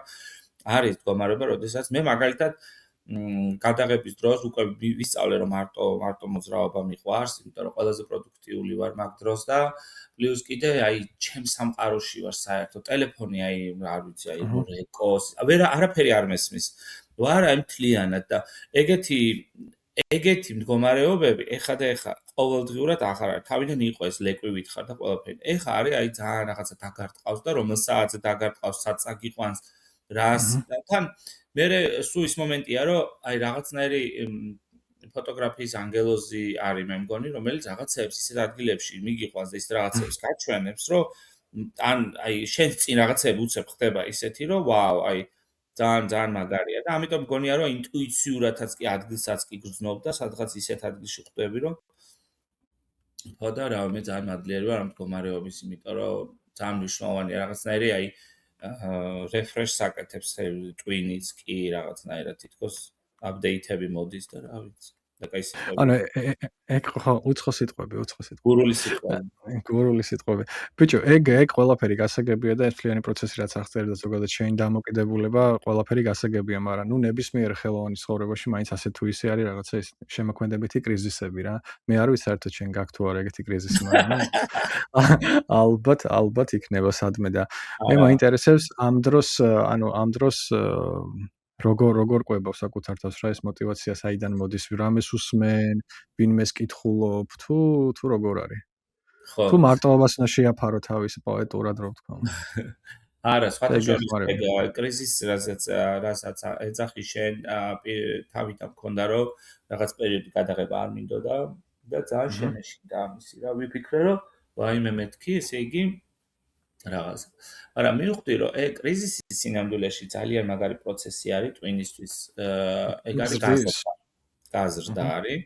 არის მდგომარეობა, როდესაც მე მაგალითად გადაღების დროს უკვე ვისწავლე რომ მარტო მოძრაობა მიყვარს, იმიტომ რომ ყველაზე პროდუქტიული ვარ მაგ დროს და პლუს კიდე აი ჩემ სამყაროში ვარ საერთოდ ტელეფონი აი არ ვიცი აი რეკოს არაფერი არ მესმის ვარ აი მთლიანად და ეგეთი მდგომარეობები ეხა ყოველდღიურად აღარ არის თავიდან იყო ეს ლეკვივით ხარ და ყველაფერი ეხა არის აი ძალიან რაღაცა დაგარტყავს და რომელსაც დაგარტყავს საწაგიყვანს რას და თან მე სულ ის მომენტია რომ აი რაღაცნაირი ფოტოგრაფიის ანგელოზი არის მე მგონი რომელიც რაღაცებს ისეთ ადგილებში მიგიყვანს და ის რაღაცებს გაჩვენებს რომ ან აი შენ წინ რაღაცები უცებ ხდება ისეთი რომ ვაუ აი ძალიან მაგარია და ამიტომ მგონია რომ ინტუიციურადაც კი ადგილსაც კი გრძნობ და სადღაც ისეთ ადგილში ხვდები რომ ხო და რა მე ძალიან მადლიერი ვარ ამ მდგომარეობის იმიტომ რომ ძალიან მნიშვნელოვანია რაღაცნაირი აი refresh საკეთებს twin-იც კი რაღაცნაირად თითქოს update-ები მოდის და რა ვიცი და კაი სიტყვები. ანუ ეგ ხო უცხო სიტყვები. გურული სიტყვები. ბიჭო, ეგ ყველაფერი გასაგებია და ერთლიანი პროცესი რაც აღწერდა და ზოგადად შენი დამოკიდებულება ყველაფერი გასაგებია, მაგრამ ნუ ნებისმიერ ხელოვანის ცხოვრებაში მაინც ასე თუ ისე არის რაღაცა ის შემოქმედებითი კრიზისები რა. მე არ ვიცი საერთოდ შენ გაქვს თუ არა ეგეთი კრიზისი, მაგრამ ალბათ იქნება სადმე და მე მაინტერესებს ამ დროს როგორ ყვებავ საკუთარ თავს რა ეს მოტივაცია საიდან მოდის რამეს უსმენ ვინმეს კითხულობ თუ როგორ არის თუ მარტოობას უნდა შეაფარო თავის პოეტურად რო ვთქვა არა სხვათა ეგ კრიზისი რასაც ეძახი შენ თავიდან მქონდა რომ რაღაც პერიოდი გადაღება არ მინდოდა და ძალიან შემეშინდა ამისი რა ვიფიქრე რომ ვაიმე მეთქი ესე იგი რაღაცა. მაგრამ მივხვდი რომ კრიზისი სინამდვილეში ძალიან მაგარი პროცესი არის twin-ისთვის. ეგ არის გაზრდა არის.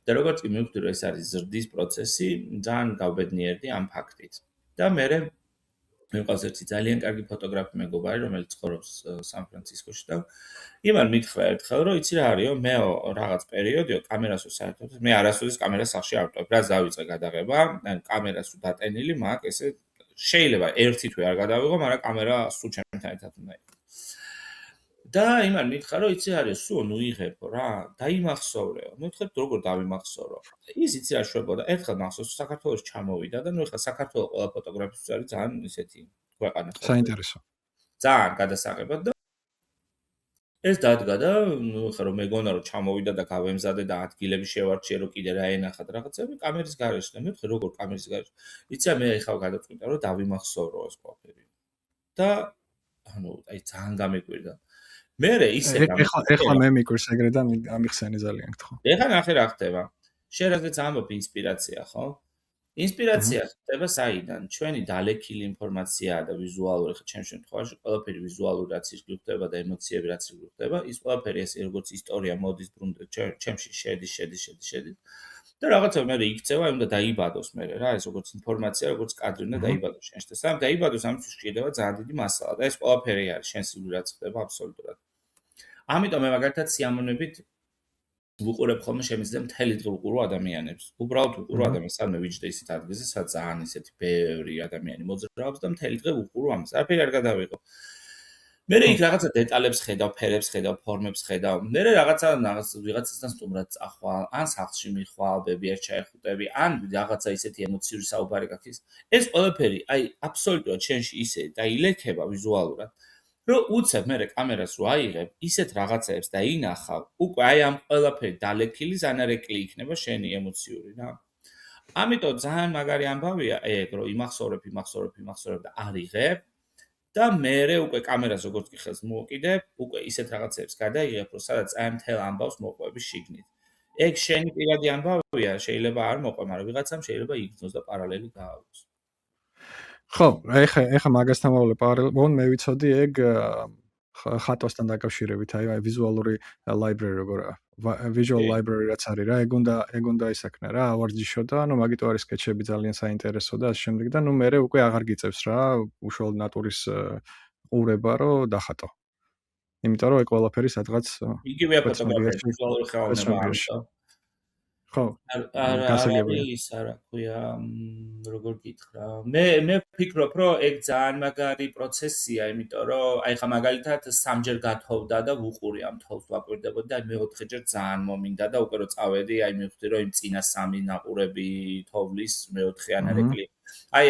და როგორც კი მივხვდი რომ ეს არის ზრდის პროცესი, ძალიან გავბედნიერდი ამ ფაქტით. და მე მიყავს ერთი ძალიან კარგი ფოტოგრაფი მეგობარი, რომელიც ცხოვრობს სან-ფრანცისკოში და იმან მითხრა ერთხელ რომ იცი რა არისო, მე რაღაც პერიოდიო კამერასო საერთოდ მე არასოდეს კამერას სახში არ ვტოვებ. რაც დავიწყე გადაღება, ან კამერას დატენილი მაქვს ესე შეიძლება ერთი თვე არ გადავიღო, მაგრამ კამერა სულ ჩემთან ერთად უნდა იყოს. და იმან მითხრა, რომ იცი არის, სულ ნუ იღებო რა, დაიმახსოვრეო. მეთქეთ როგორ დავიმახსოვრო. ის იცი რა შვებოდა, ერთხელ მახსოვს საქართველოს ჩამოვიდა და ნუ ეხლა საქართველოს ყველა ფოტოგრაფისტი არის ძალიან ისეთი ქვეყანა. საინტერესო. ძალიან გადასაღებად და ეს დადგა და ნუ ეხლა რომ მეგონა რომ ჩამოვიდა და გავემზადე და ადგილები შევარჩიე რომ კიდე რა ენახათ რაღაცები კამერის გარეშე და მეთქე როგორ კამერის გარეშე. იცი მე ეხლა გადაწყვიტა რომ დავიმახსოვრო ეს ყველაფერი. და ანუ აი ძალიან გამიკვირდა. მე ისე ეხლა მე მიკვირს ეგრე და ამიხსენი ძალიან გთხოვ. ეხლა ნახე რა ხდება. შენ რადგან ამბობ ინსპირაცია, ხო? ინსპირაცია ხდება საიდან? ჩვენი დალექილი ინფორმაციაა და ვიზუალური, ხო, ჩემს შემთხვევაში ყველაფერი ვიზუალური რაც იგრძნობა და ემოციები რაც იგრძნობა, ის ყველაფერი ეს როგორც ისტორია მოდის ბრუნდება ჩემში შედის. და რაღაცა მე იქცევა, უნდა დაიბადოს მე რა, ეს როგორც ინფორმაცია, როგორც კადრი უნდა დაიბადოს შენში. და სამ დაიბადოს ამისთვის შეიძლება ძალიან დიდი მასალა და ეს ყველაფერი არის შენ სულ რაც ხდება აბსოლუტურად. ამიტომ მე მაგალითად სიამოვნებით ვუყურებ ხოლმე შემიძლია მთელი დღე ვუყურო ადამიანებს. უბრალოდ ვუყურო ადამიანებს, სადმე ვიჯდე ისეთ ადგილზე, სადაც ძალიან ისეთი ბევრი ადამიანი მოძრაობს და მთელი დღე ვუყურო ამას. არაფერი არ გადავიღო. მე იქ რაღაცა დეტალებს ხედავ, ფერებს ხედავ, ფორმებს ხედავ. მე ვიღაცასთან სტუმრად წახვალ, ან სახლში მიხვალ, ბებიას ჩაეხუტები, ან რაღაცა ისეთი ემოციური საუბარი გაქვს. ეს ყველაფერი, აი, აბსოლუტურად შენში ისე დაილექება ვიზუალურად. რომ უცებ მე კამერას რო აიღებ, ისეთ რაღაცებს დაინახავ, უკვე აი ამ ყველაფერი დალექილი ზანარეკლი იქნება შენი ემოციური რა. ამიტომ ძალიან მაგარი ამბავია ეგ, რომ იმახსოვრებ და არიღებ და მერე უკვე კამერას როგორც კი ხელს მოუკიდებ, უკვე ისეთ რაღაცებს გადაიღებ, რომ სადაც აი მთელ ამბავს მოყვები შიგნით. ეგ შენი პირადი ამბავია, შეიძლება არ მოყვე, მაგრამ ვიღაცამ შეიძლება იგრძნოს და პარალელი გააქვს. ხო, ეხა მაგასთან მოვლა პარალელურად მე ვიცოდი ეგ ხატვასთან დაკავშირებით, აი ვიზუალური library როგორ visual library რაც არის რა, ეგ უნდა ისაქნა რა, ავარჯიშო და ანუ მაგიტო არის სკეჩები ძალიან საინტერესო და ასე შემდეგ და ნუ მე უკვე აღარ გიწევს რა, უშუალოდ ნატურის ყურება რომ დახატო. იმიტომ რომ ეგ ყველაფერი სადღაც იგივეა ფოტოგრაფიაში ვიზუალური ხელოვნება ამიტომ. ხო, არის რა ქვია, როგორ გითხრა. მე ვფიქრობ, რომ ეგ ძალიან მაგარი პროცესია, იმიტომ რომ აი ხა მაგალითად სამჯერ გათოვდა და ვუყური ამ თოლს ვაკვირდებოდი და აი მეოთხეჯერ ძალიან მომინდა და უკვე რომ წავედი, აი მივხვდი რომ იმ წინა სამი ნაყურები თოვლის მეოთხეანარი კლიპი. აი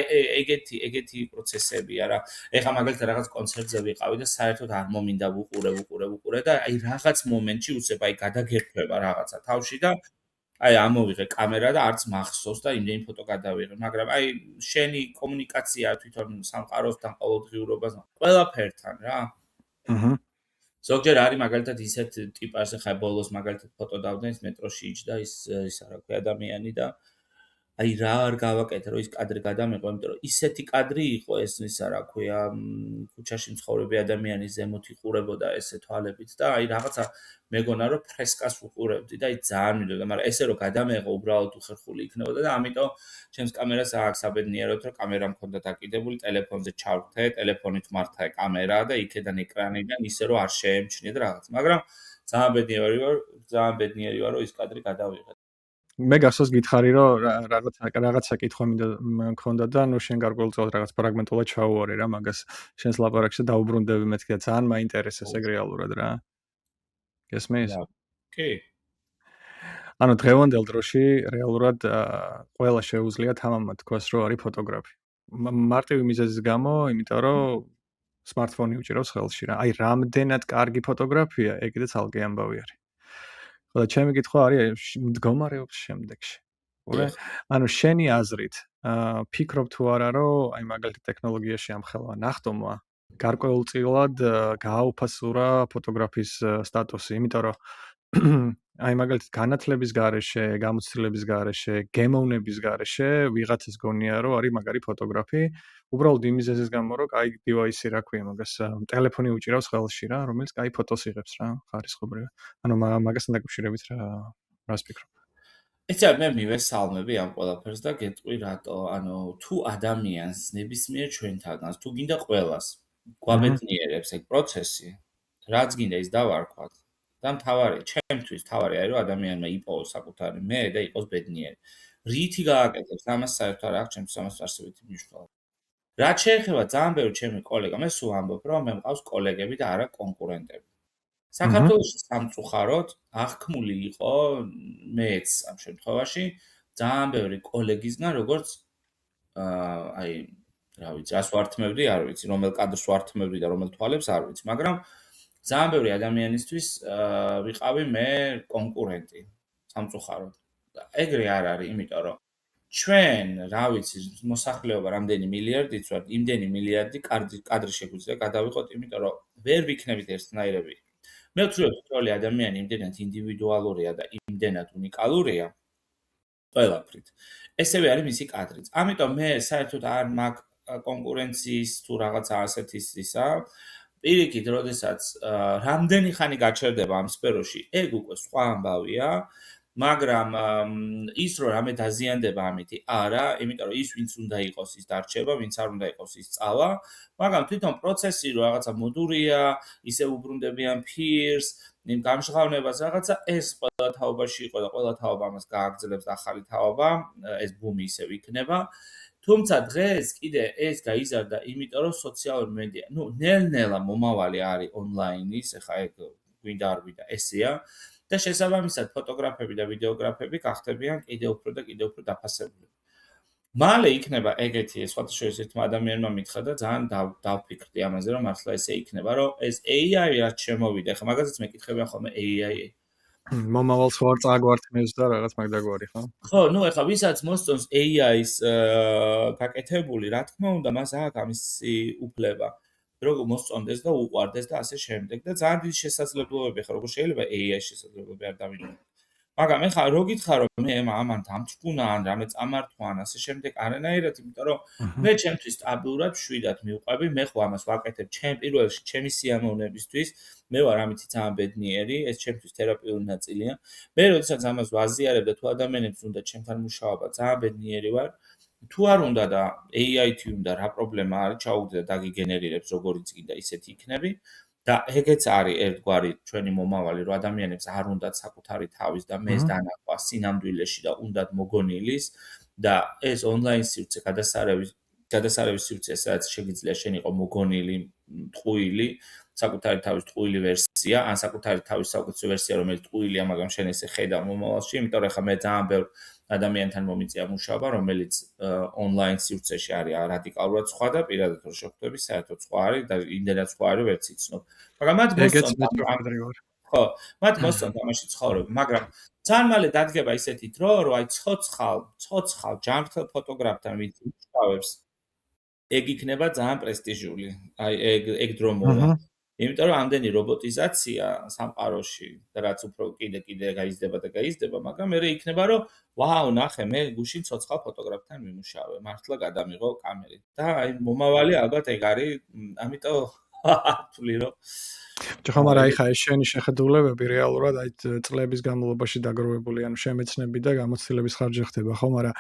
ეგეთი პროცესებია რა. ეხა მაგალითად რაღაც კონცერტზე ვიყავი და საერთოდ არ მომინდა ვუყურე და აი რაღაც მომენტში უცებ აი გადაგერფება რაღაცა თავში და აი ამოვიღე კამერა და არც მახსოვს და იმდენი ფოტო გადავიღე, მაგრამ აი შენი კომუნიკაცია თვითონ სამყაროსთან, ყოველდღიურობასთან, ყველაფერთან რა. ზოგჯერ არის მაგალითად ისეთ ტიპას, ხა ბოლოს მაგალითად ფოტო დავდენ ის მეტროში იჯდა ის რა ქვია ადამიანი და აი რა არ გავაკეთე რომ ის კადრი გადამეყო, იმიტომ რომ ისეთი კადრი იყო ეს ისა რა ქვია ქუჩაში მცხოვრები ადამიანი ზემოთ იყურებოდა ესე თვალებით და აი რაღაცა მეგონა რომ ფრესკას უყურებდი და აი ძალიან მინდოდა, მაგრამ ესე რომ გადამეყო უბრალოდ უხერხული იქნებოდა და ამიტომ ჩემს კამერას აქვს აბედნიეროთ რომ კამერა მქონდა დაკიდებული, ტელეფონზე ჩავრთე, ტელეფონით მართა კამერა და იქედან ეკრანიდან ისე რომ არ შეემჩნია და რაღაც, მაგრამ ძალიან ბედნიერი ვარ რომ ის კადრი გადავიღე. მე გასოს გითხარი რომ რაღაცა კითხვა მქონდა და ნუ შენ გარკვეულწილად რაღაც ფრაგმენტულად ჩაუვარე რა მაგას შენს ლაპარაკში და დაუბრუნდები მეთქი და ძალიან მაინტერესებს ეგ რეალურად რა. გესმის? კი. ანუ დღევანდელ დროში რეალურად ყველა შეუძლია თამამად თქვას რომ არის ფოტოგრაფი. მარტივი მიზეზის გამო, იმიტომ რომ smartphone-ი უჭირავს ხელში რა. აი რამდენად კარგი ფოტოგრაფია, ეგ კიდე ცალკე ამბავი არის. ხოლო ჩემი კითხვა არის მდგომარეობს შემდეგში. ანუ შენი აზრით, ფიქრობ თუ არა რომ აი მაგალითად ტექნოლოგიაში ამ ხელა ნახტომვა გარკვეულწილად გააუფასურა ფოტოგრაფის სტატუსი, იმიტომ რომ აი მაგალითად განათლების გარეშე, გამოცდილების გარეშე, გემოვნების გარეშე ვიღაცას გონია რომ არის მაგარი ფოტოგრაფი, უბრალოდ იმიზეზის გამო რომ აი დივაისი რა ქვია მაგას ტელეფონი უჭირავს ხელში რა, რომელიც აი ფოტოს იღებს რა, ხარისხობრივად. ანუ მაგასთან დაკავშირებით რას ფიქრობ? ეცა მე მივესალმები ამ ყველაფერს და გეტყვი რატო, ანუ თუ ადამიანს ნებისმიერ ჩვენთანაც, თუ გინდა ყველას გვაბედნიერებს ეგ პროცესი, რაც გინდა ის დავარქვათ. და მთავარი, ჩემთვის მთავარი არის რომ ადამიანმა იპოვოს საკუთარი მე და იყოს ბედნიერი. რითი გააკეთებს ამას საერთოდ არ აქვს ჩემთვის ამას არსებითი მნიშვნელობა. რაც შეეხება ძალიან ბევრი ჩემი კოლეგა, მე სულ ამბობ რომ მე მყავს კოლეგები და არა კონკურენტები. საქართველოში სამწუხაროდ აღქმული იყო მეც ამ შემთხვევაში ძალიან ბევრი კოლეგისგან როგორც აი რა ვიცი, რას ვართმევდი, არ ვიცი, რომელ კადრს ვართმევდი და რომელ თვალებს არ ვიცი, მაგრამ ძალიან ბევრი ადამიანისთვის ვიყავი მე კონკურენტი სამწუხაროდ. ეგრე არ არის, იმიტომ რომ ჩვენ, რა ვიცი, მოსახლეობა რამდენი მილიარდიც ვართ, იმდენი მილიარდი კადრი შეგვიძლია გადავიღოთ, იმიტომ რომ ვერ ვიქნებით ერთნაირები. მე ვთვლი, რომ ადამიანი იმდენად ინდივიდუალურია და იმდენად უნიკალურია ყველაფრით. ესევე არის მისი კადრიც. ამიტომ მე საერთოდ არ მაქვს კონკურენციის თუ რაღაცა ასეთის ისა. პირიქით, როდესაც რამდენი ხანი გაჩერდება ამ სფეროში, ეგ უკვე სხვა ამბავია. მაგრამ ის რომ რამე დაზიანდება ამითი, არა, იმიტომ რომ ის ვინც უნდა იყოს ის დარჩება, ვინც არ უნდა იყოს ის წავა, მაგრამ თვითონ პროცესი რომ რაღაცა მოდურია, ისე უბრუნდებიან ფირს, იმ გამჟღავნებას რაღაცა ეს ყველა თაობაში იყო და ყველა თაობა ამას გააგრძელებს და ახალი თაობა, ეს ბუმი ისე იქნება. თუმცა დღეს კიდე ეს გაიზარდა, იმიტომ რომ სოციალური მედია, ნუ ნელ-ნელა მომავალი არის ონლაინის, ეხა ეგ გვინდა არ გვინდა, ესეა. და შესაბამისად ფოტოგრაფები და ვიდეოგრაფები გახდებიან კიდევ უფრო დაფასებული. მალე იქნება ეგეთი, სხვათა შორის ერთმა ადამიანმა მითხრა და ძალიან დავფიქრდი ამაზე, რომ მართლა ესე იქნება, რომ ეს AI რაც შემოვიდა, ხა მაგაზეც მეკითხებიან ხოლმე AI. მომავალს ვარ წაგვართმევს და რაღაც მაგდაგვარი, ხო? ხო, ნუ ეხლა ვისაც მოსწონს AI-ის გაკეთებული, რა თქმა უნდა, მას აქვს ამისი უფლება. როგორ მოსწონდეს და უყვარდეს და ასე შემდეგ და ძალიან დიდი შესაძლებლობები ხარ როგორ შეიძლება AI შესაძლებლობები არ დავინახო. მაგრამ ეხლა რო გითხარ რომ მე ამან დამჭკუნა ან რამე წამართვა ან ასე შემდეგ არანაირად, იმიტომ რომ მე ჩემთვის სტაბილურად 7-ად მივყვები, მე ხო ამას ვაკეთებ ჩემ პირველ რიგში ჩემი სიამოვნებისთვის, მე ვარ ამით ძალიან ბედნიერი, ეს ჩემთვის თერაპიული ნაწილია. მე როდესაც ამას ვაზიარებ და თუ ადამიანებს უნდა ჩემთან მუშაობა, ძალიან ბედნიერი ვარ. თუ არ უნდა და AI-თი უნდა, რა პრობლემა არის, ჩაუგდე და დაგიგენერირებს როგორიც კიდე ისეთი იქნები. და ეგეც არის ერთგვარი ჩვენი მომავალი, რომ ადამიანებს არ უნდათ საკუთარი თავის და მეს დანახვა სინამდვილეში და უნდათ მოგონილის და ეს ონლაინ სივრცე გადასარევის სივრცე, სადაც შეგიძლია შენ იყო მოგონილი ტყუილი, საკუთარი თავის ტყუილი ვერსია, ან საკუთარი თავის საუკეთესო ვერსია, რომელიც ტყუილია, მაგრამ შენ ესე ხედავ მომავალში, იმიტომ რომ ხა მე ძალიან ბევრ ადამიანთან მომიწია მუშაობა, რომელიც ონლაინ სივრცეში არის რადიკალურად სხვა და პირადად რო შეხვდები, საერთოდ სხვა არის და იმდენად სხვა არის, ვერც იცნობ. მაგრამ მათ ეგეც მოსწონთ მეტყვი ვარ. ხო, მათ მოსწონთ ამაში ცხოვრება, მაგრამ ძალიან მალე დადგება ისეთი დრო, რომ აი ცოცხალ ჯანმრთელ ფოტოგრაფთან ვინც მუშაობს, ეგ იქნება ძალიან პრესტიჟული. აი ეგ დრო მოვა. იმიტომ რომ ამდენი რობოტიზაცია სამყაროში და რაც უფრო კიდე გაიზრდება, მაგრამ მე იქნება რომ ვაუ, ნახე, მე გუშინ ცოცხალ ფოტოგრაფთან ვიმუშავე, მართლა გადამიღო კამერით. და აი მომავალი ალბათ ეგ არის, ამიტომ თვლი რომ ხო, მაგრამ აი ხა ეს შენი შეხედულებები რეალურად აი წლების განმავლობაში დაგროვებული, ანუ შემეცნები და გამოცდილების ხარჯი ხდება, ხო, მაგრამ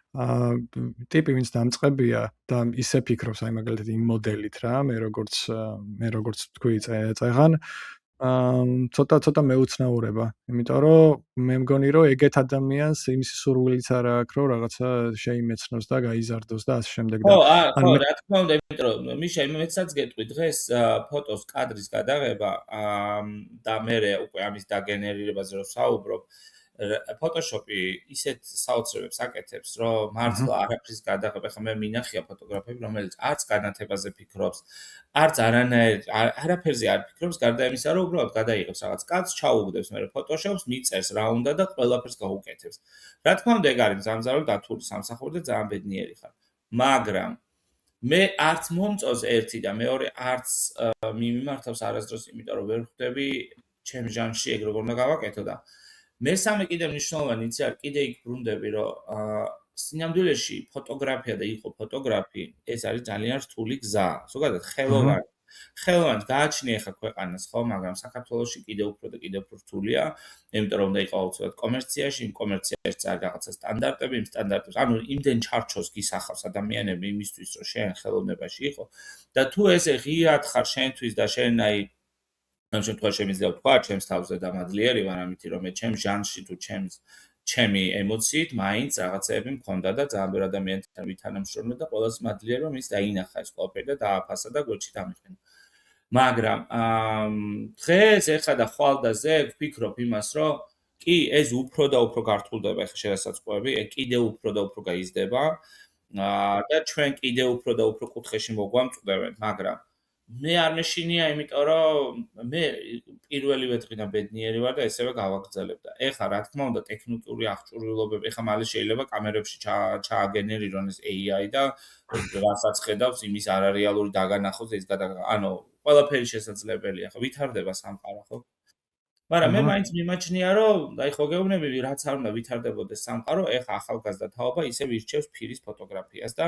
ტიპი ვინც დამწყებია და ისე ფიქრობს, აი მაგალითად იმ მოდელით რა, მე როგორც თქვი წეღან, ცოტა მეუცნაურება, იმიტომ რომ მე მგონი რომ ეგეთ ადამიანს იმის სურვილიც არ აქვს, რომ რაღაცა შეიმეცნოს და გაიზარდოს და ასე შემდეგ და ხო, რა თქმა უნდა, იმიტომ რომ მიშა იმეცაც გეტყვი დღეს ფოტოს კადრის გადაღება და მე უკვე ამის დაგენერირებაზე რომ საუბრობ, ფოტოშოპი ისეთ საოცრებებს აკეთებს, რომ მართლა არაფრის გადაღება, ხა მე მინახია ფოტოგრაფები, რომელიც არც განათებაზე ფიქრობს, არც არაფერზე არ ფიქრობს, გარდა იმისა, რომ უბრალოდ გადაიღებს რაღაც კადრს, ჩაუგდებს მე ფოტოშოპს, მიწერს რა უნდა და ყველაფერს გაუკეთებს. რა თქმა უნდა, ეგ არის ზამზარო დათული სამსახური და ძალიან ბედნიერი ხარ. მაგრამ მე არც მომწონს ერთი და მეორე არც მიმართავს არასდროს, იმიტომ რომ ვერ ხვდები ჩემ ჟანრში ეგ როგორ უნდა გავაკეთო და მესამე კიდე მნიშვნელოვანი იცი არ კიდე იქ ბრუნდები რომ სინამდვილეში ფოტოგრაფია და იყო ფოტოგრაფი ეს არის ძალიან რთული გზა ზოგადად ხელოვანი გააჩნია ხა ქვეყანას ხო მაგრამ საქართველოში კიდე უფრო და კიდე უფრო რთულია იმიტომ რომ უნდა იყოს აუცილებლად კომერციაში იმ კომერციაში არის რაღაცა სტანდარტები იმ სტანდარტებს ანუ იმდენ ჩარჩოს გისახავს ადამიანები იმისთვის რომ შენ ხელოვნებაში იყო და თუ ესე ღიად ხარ შენთვის და შენ აი ამ შემთხვევაში შემიძლია ვთქვა, ჩემს თავზე დამადლიერი ვარ, ამითი რომ მე ჩემს ჟანრში თუ ჩემი ემოციით მაინც რაღაცეები მქონდა და ძალიან ბევრი ადამიანთან ვითანამშრომლე და ყველაზე მადლიერი რომ ის დაინახა ეს ყველაფერი და დააფასა და გვერდში დამიყენა. მაგრამ დღეს ეხლა და ხვალდაზე ვფიქრობ იმას, რომ კი, ეს უფრო და უფრო გართულდება ეხლა შესაძლებლობები, კიდე უფრო და უფრო გაიზრდება და ჩვენ კიდე უფრო და უფრო კუთხეში მოგვამწყდებენ, მაგრამ მე არ მეშინია, იმიტომ რომ მე პირველივე დღიდან ბედნიერი ვარ და ესევე გავაგრძელებ და ეხლა რა თქმა უნდა ტექნიკური აღჭურვილობები, ეხლა მალე შეიძლება კამერებში ჩააგენერირონ ეს AI და რასაც ხედავს, იმის არარეალური დაგანახოს ეს ანუ ყველაფერი შესაძლებელია, ხო, ვითარდება სამყარო, ხო? მაგრამ მე მაინც მიმაჩნია, რომ აი ხო გეუბნები, რაც არ უნდა ვითარდებოდეს სამყარო, ეხლა ახალგაზრდა თაობა ისევ ირჩევს ფირის ფოტოგრაფიას და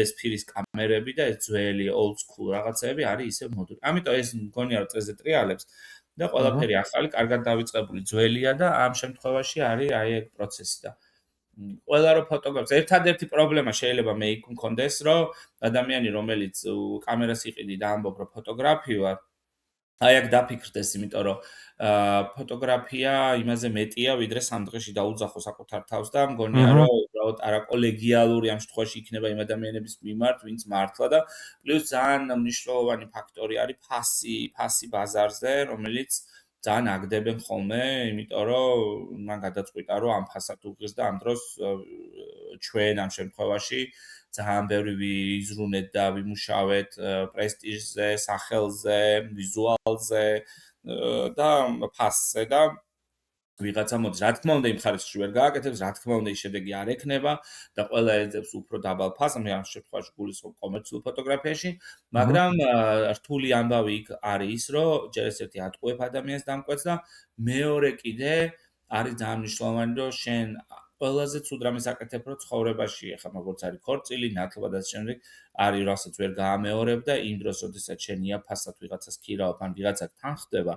ეს ფირის კამერები და ეს ძველი old school რაღაცეები არის ისევ მოდული. ამიტომ ეს მგონია რომ წეზე ტრიალებს და ყველაფერი ახალი, კარგად დავიწყებული ძველია და ამ შემთხვევაში არის აი ეგ პროცესი და ყველა რო ფოტოგრაფს ერთადერთი პრობლემა შეიძლება მე იქ მქონდეს, რომ ადამიანი რომელიც კამერას იყიდი და ამბობ რომ ფოტოგრაფი ვარ აი აქ დაფიქრდეს, იმიტომ რომ ფოტოგრაფია იმაზე მეტია, ვიდრე სამ დღეში დაუძახო საკუთარ თავს და მგონია, რომ უბრალოდ არაკოლეგიალური ამ შემთხვევაში იქნება იმ ადამიანების მიმართ, ვინც მართლა და პლუს ძალიან მნიშვნელოვანი ფაქტორი არის ფასი ბაზარზე, რომელიც ძალიან აგდებენ ხოლმე, იმიტომ რომ მან გადაწყვიტა, რომ ამ ფასად უღირს და ამ დროს ჩვენ ამ შემთხვევაში ძალიან ბევრი ვიზრუნეთ და ვიმუშავეთ პრესტიჟზე, სახელზე, ვიზუალზე და ფასზე და ვიღაცა მოდის, რა თქმა უნდა იმ ხარისხში ვერ გააკეთებს, რა თქმა უნდა ის შედეგი არ ექნება და ყველა ეძებს უფრო დაბალ ფასს, ამ შემთხვევაში გულისხმობ კომერციულ ფოტოგრაფიაში, მაგრამ რთული ამბავი იქ არის ის, რომ ჯერ ერთ-ერთი ატყუებ ადამიანს დამკვეთს და მეორე კიდე არის ძალიან მნიშვნელოვანი, რომ შენ ყველაზე ცუდ რამეს აკეთებ, რომ ცხოვრებაში, ახლა როგორც არის ქორწილი, ნათლობა და შემდეგ არის რასაც ვერ გაამეორებ და იმ დროს, როდესაც შენ იაფასად ვიღაცას ქირავ, ან ვიღაცა თან ხდება,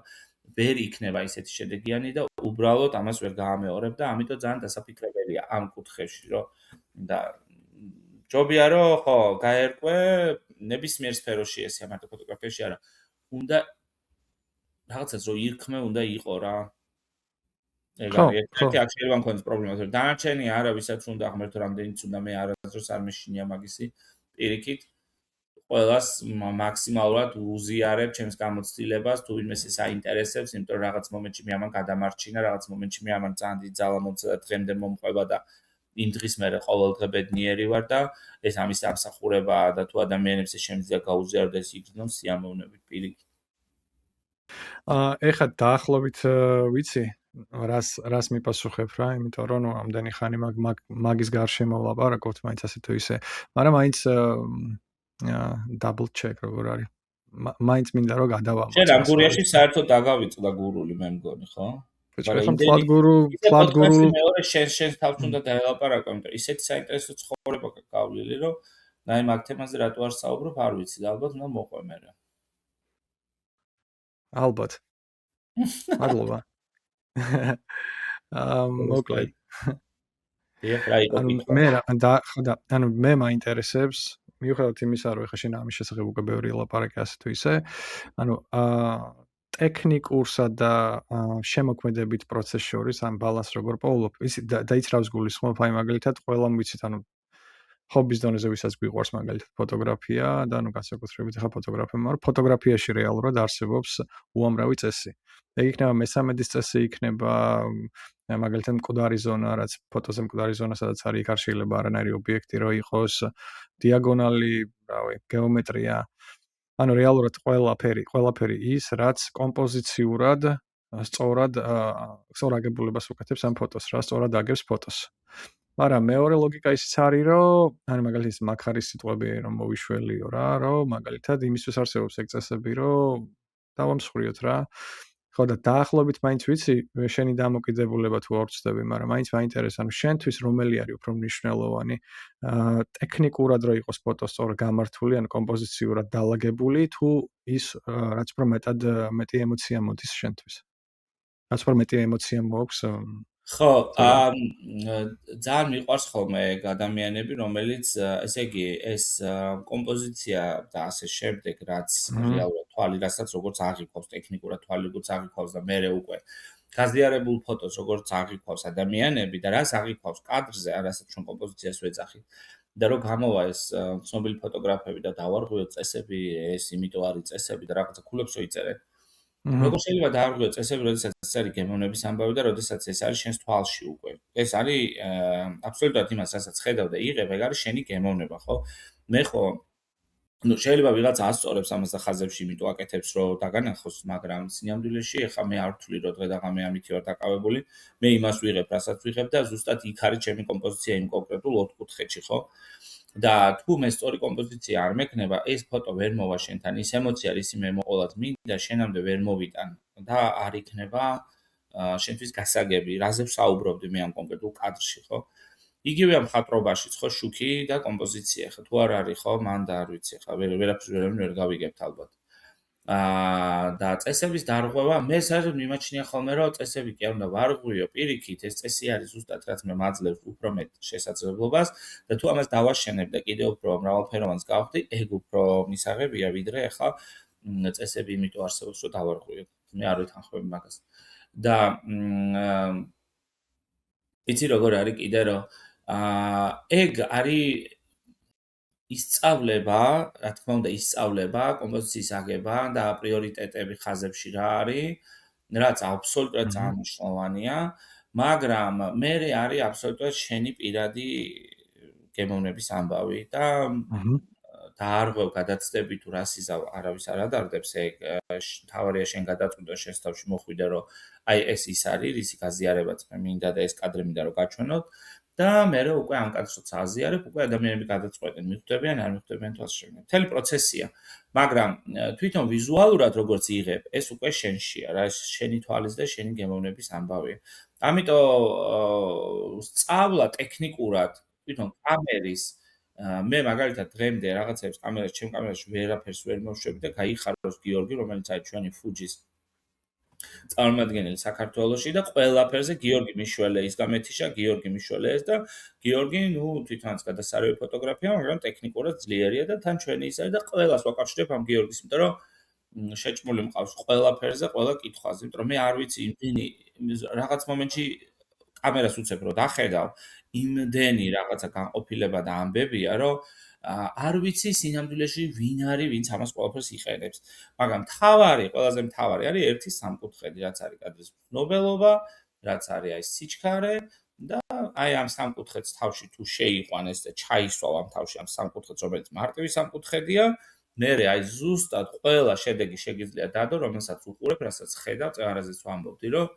ვერ იქნება ისეთი შედეგიანი და უბრალოდ ამას ვერ გაამეორებ და ამიტომ ძალიან დასაფიქრებელია ამ კუთხეში, რომ და ჯობია რომ ხო, გაერკვე ნებისმიერ სფეროში ესე მარტო ფოტოგრაფიაში არა. უნდა რაღაცას რო ირქმე უნდა იყო რა. ეგ არის ერთი აქ შეიძლება მქონდეს პრობლემა, რომ დანარჩენი არა, ვისაც უნდა ღმერთო რამდენიც უნდა მე არასდროს არ მეშინია მაგისი პირიქით. ყველას მაქსიმალურად უზიარებ ჩემს გამოცდილებას, თუ ვინმეს ეს აინტერესებს, იმიტომ რომ რაღაც მომენტში მე ამან გადამარჩინა, რაღაც მომენტში მე ამან ძალიან დიდი ძალა მომცა და დღემდე მომყვება და იმ დღის მერე ყოველდღე ბედნიერი ვარ და ეს ამის ამსახურებაა და თუ ადამიანებს ეს შემიძლია გაუზიარდეს იგრძნოს სიამოვნებით პირიქით. ეხლა დაახლოებით ვიცი რას მიპასუხებ რა, იმიტომ რომ ნუ ამდენი ხანი მაგის გარშემო ვლაპარაკობთ მაინც ასე თუ ისე, მაგრამ მაინც double check როგორ არის. მაინც მინდა რომ გადავამოწმო. შენ ამ გურიაში საერთოდ დაგავიწყდა გურული მე მგონი, ხო? მაგრამ ფლატ გურუ მეორე შენ თავს უნდა დაელაპარაკო, იმიტომ ისეთი საინტერესო ცხოვრება გავლილი, რომ ნაი მაგ თემაზე რატო არ საუბრობ, არ ვიცი და ალბათ უნდა მოყვე მე რა. ალბათ. მადლობა. მოკლედ. ანუ მე მაინტერესებს მიუხედავად იმისა, რომ ეხლა შენ ამის შესახებ უკვე ბევრი ლაპარაკი ასე თუ ისე, ანუ ტექნიკურსა და შემოქმედებით პროცესს შორის ამ ბალანს როგორ პოულობ? ისი დაიცრავს გულისხმობ, აი მაგალითად, ყველამ ვიცით, ანუ ჰობის დონეზე ვისაც გვიყვარს მაგალითად ფოტოგრაფია და ანუ განსაკუთრებით ახლა ფოტოგრაფია, მაგრამ ფოტოგრაფიაში რეალურად არსებობს უამრავი წესი. ეგ იქნება მესამედის წესი, იქნება მაგალითად მკვდარი ზონა, რაც ფოტოზე მკვდარი ზონა, სადაც არის, იქ არ შეიძლება არანაირი ობიექტი რო იყოს, დიაგონალი, რავი, გეომეტრია. ანუ რეალურად ყველაფერი ის, რაც კომპოზიციურად სწორად აგებულებას უკეთებს ამ ფოტოს, რა სწორად აგებს ფოტოს. მაგრამ მეორე ლოგიკა ისიც არის, რომ ანუ მაგალითად მაგ არის სიტყვები რომ მოვიშველიო რა, რომ მაგალითად იმისთვის არსებობს ეგ წესები, რომ დავამსხვრიოთ რა. ხო და დაახლოებით მაინც ვიცი, შენი დამოკიდებულება თუ არ ვწდები, მაგრამ მაინც მაინტერესებს, ანუ შენთვის რომელი არის უფრო მნიშვნელოვანი, ტექნიკურად რო იყოს ფოტო სწორ გამართული, ან კომპოზიციურად დალაგებული, თუ ის რაც უფრო მეტი ემოცია მოდის შენთვის. რაც უფრო მეტი ემოცია მოაქვს ხო, ძალიან მიყვარს ხოლმე ეგ ადამიანები, რომელიც ესე იგი ეს კომპოზიცია და ასე შემდეგ, რაც რეალურად თვალი, რასაც როგორც აღიქვავს ტექნიკურად თვალი, როგორც აღიქვავს და მერე უკვე გაზიარებულ ფოტოს როგორც აღიქვავს ადამიანები და რას აღიქვავს კადრზე, რასაც ჩვენ კომპოზიციას ვეძახით. და რომ გამოვა ეს ცნობილი ფოტოგრაფები და დავარღვიო წესები, ეს იმიტომ არის წესები და რაღაცა ქულებს რო იწერენ. როგორ შეიძლება დაარღვიო წესები, როდესაც ეს არის გემოვნების ამბავი და როდესაც ეს არის შენს თვალში უკვე. ეს არის აბსოლუტურად იმას, რასაც ხედავ და იღებ, ეგ არის შენი გემოვნება, ხო? მე ხო ну შეიძლება ვიღაცა ასწორებს ამას და ხაზებში იმიტომ აკეთებს რომ დაგანახოს, მაგრამ სინამდვილეში ეხა მე არ ვთვლი რომ დღე და ღამე ამითი ვარ დაკავებული. მე იმას ვიღებ, რასაც ვიღებ და ზუსტად იქ არის ჩემი კომპოზიცია იმ კონკრეტულ 4 კუთხეში, ხო? და თუ მე სწორი კომპოზიცია არ მექნება, ეს ფოტო ვერ მოვა შენთან, ის ემოცია ისი მე მოყოლად მინდა, შენამდე ვერ მოვიტან და არ იქნება შენთვის გასაგები, რაზე ვსაუბრობდი მე ამ კონკრეტულ კადრში, ხო? იგივეა მხატვრობაშიც, ხო, შუქი და კომპოზიცია, ხო, თუ არ არის, ხო, მან და არ ვიცი, ხო, ვერაფერს ვერ გავიგებთ ალბათ. და წესების დარღვევა, მე საერთოდ მიმაჩნია ხოლმე, რომ წესები კი არ უნდა ვარღვიო პირიქით, ეს წესი არის ზუსტად რაც მე მაძლევს უფრო მეტ შესაძლებლობას და თუ ამას დავაშენებ და კიდევ უფრო მრავალფეროვანს გავხდი, ეგ უფრო მისაღებია, ვიდრე ახლა წესები იმიტომ არსებობს, რომ დავარღვიო. მე არ ვეთანხმები მაგას. და იცი როგორ არის კიდე რომ ეგ არის ისწავლება, რა თქმა უნდა, ისწავლება, კომპოზიციის აგება და პრიორიტეტები ხაზებში რა არის, რაც აბსოლუტურად ძალიან მნიშვნელოვანია, მაგრამ მე არის აბსოლუტურად შენი პირადი გემოვნების ამბავი და დაარღვევ გადაცდები თუ რას იზავ არავის არ ადარდებს ეგ თავარია შენ გადაწყვიტე შენს თავში მოხვიდე რომ აი ეს ის არის რისი გაზიარებაც მე მინდა და ეს კადრი მინდა რომ გაჩვენოთ და მე უკვე ამ კადრს როცა აზიარებ უკვე ადამიანები გადაწყვეტენ მიხვდებიან არ მიხვდებიან თუ ასე შემდეგ მთელი პროცესია მაგრამ თვითონ ვიზუალურად როგორც იღებ ეს უკვე შენშია რა ეს შენი თვალის და შენი გემოვნების ამბავია ამიტომ სწავლა ტექნიკურად თვითონ კამერის მე მაგალითად დღემდე რაღაცებს კამერას ჩემ კამერაში ვერაფერს ვერ მოვშვები და გაიხაროს გიორგი რომელიც არის ჩვენი ფუჯის წარმომადგენელი საქართველოში და ყველაფერზე გიორგი მიშველე ის გამეთიშა გიორგი მიშველე ეს და გიორგი ნუ თვითონაც გადასარევი ფოტოგრაფია მაგრამ ტექნიკურად ძლიერია და თან ჩვენი ის არის და ყველას ვაკავშირებ ამ გიორგის იმიტომ რომ შეჭმული მყავს ყველაფერზე ყველა კითხვაზე იმიტომ რომ მე არ ვიცი იმდენი რაღაც მომენტში კამერას უცებ რომ დახედავ იმდენი რაღაცა განყოფილება და ამბებია რომ არ ვიცი სინამდვილეში ვინ არის ვინც ამას ყველაფერს იყენებს მაგრამ ყველაზე მთავარი არის ერთი სამკუთხედი რაც არის კადრის ნობელობა რაც არის აი სიჩქარე და აი ამ სამკუთხედს თავში თუ შეიყვანეს და ჩაისვავ ამ თავში ამ სამკუთხედს რომელიც მარტივი სამკუთხედია მე აი ზუსტად ყველა შედეგი შეგიძლია დადო რომელსაც უყურებ რასაც ხედავ წეღარაზეც ვამბობდი რომ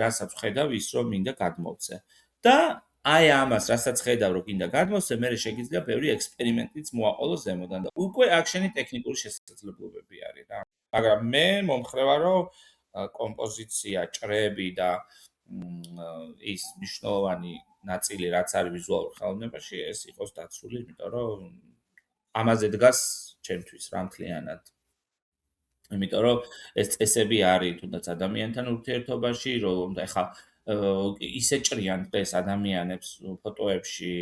რასაც ხედავ ის რომ მინდა გადმოვცე და აი ამას რასაც ხედავ რომ გინდა გადმოვცე მე შეგიძლია ბევრი ექსპერიმენტიც მოაყოლო ზემოდან და უკვე აქ შენი ტექნიკური შესაძლებლობები არის რა მაგრამ მე მომხრევა რომ კომპოზიცია ჭრები და ის მნიშვნელოვანი ნაწილი რაც არის ვიზუალურ ხელოვნებაში ეს იყოს დაცული იმიტომ რომ ამაზე დგას ჩემთვის რა მთლიანად იმიტომ რომ ეს წესები არის თუნდაც ადამიანთან ურთიერთობაში რომ ეხა ისე ჭრიან დღეს ადამიანებს ფოტოებში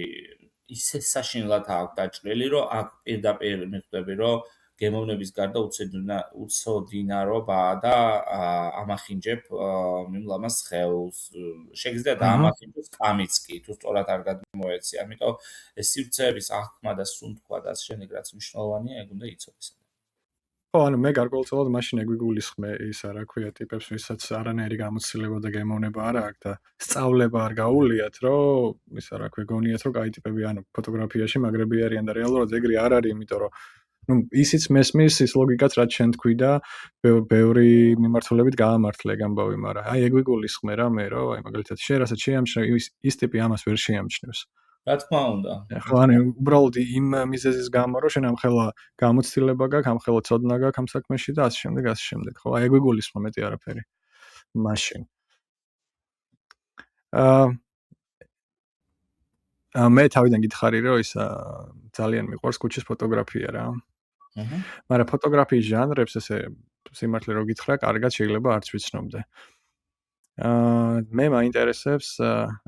ისე საშინლად აქვს დაჭრილი რომ აქ პირდაპირ მიხვდები რომ გემოვნების გარდა უცოდინარობაა და ამახინჯებ მიმლამას ხელს შეგიძლია დაამახინჯოს კამიც კი თუ სწორად არ გადმოეცი ამიტომ ეს სივრცეების აღქმა და სუნთქვა და ასე შემდეგ რაც მნიშვნელოვანია ეგ უნდა იცოდეს ხო, ანუ მე გარკვეულწილად მაშინ ეგვიგულისხმე ისა რა ქვია ტიპებს, ვისაც არანაირი გამოცდილება და გემოვნება არ აქვს და სწავლება არ გაუვლიათ, რომ ისა რა ქვია გონიათ, რომ კაი ტიპები ანუ ფოტოგრაფიაში მაგრები არიან და რეალურად ეგრე არ არის, იმიტომ რომ ну ისიც მესმის ის ლოგიკაც რაც შენ თქვი და ბევრი მიმართულებით გაამართლე ეგ ამბავი, მაგრამ აი ეგვიგულისხმე რა მე რომ აი მაგალითად შენ რასაც შეამჩნევ ის ტიპი ამას ვერ შეამჩნევს. რა თქმა უნდა. ხო, ანუ უბრალოდ იმ მიზეზის გამო რომ შენ ამხელა გამოცდილება გაქვს, ამხელა ცოდნა გაქვს ამ საქმეში და ასე შემდეგ, ასე შემდეგ. ხო, აი ეგვიგულისხმე მეტი არაფერი. მაშინ. მე თავიდან გითხარი რომ ის ძალიან მიყვარს ქუჩის ფოტოგრაფია რა. მაგრამ ფოტოგრაფიის ჟანრებს ესე სიმართლე რო გითხრა, კარგად შეიძლება არც ვიცნობდე. მე მაინტერესებს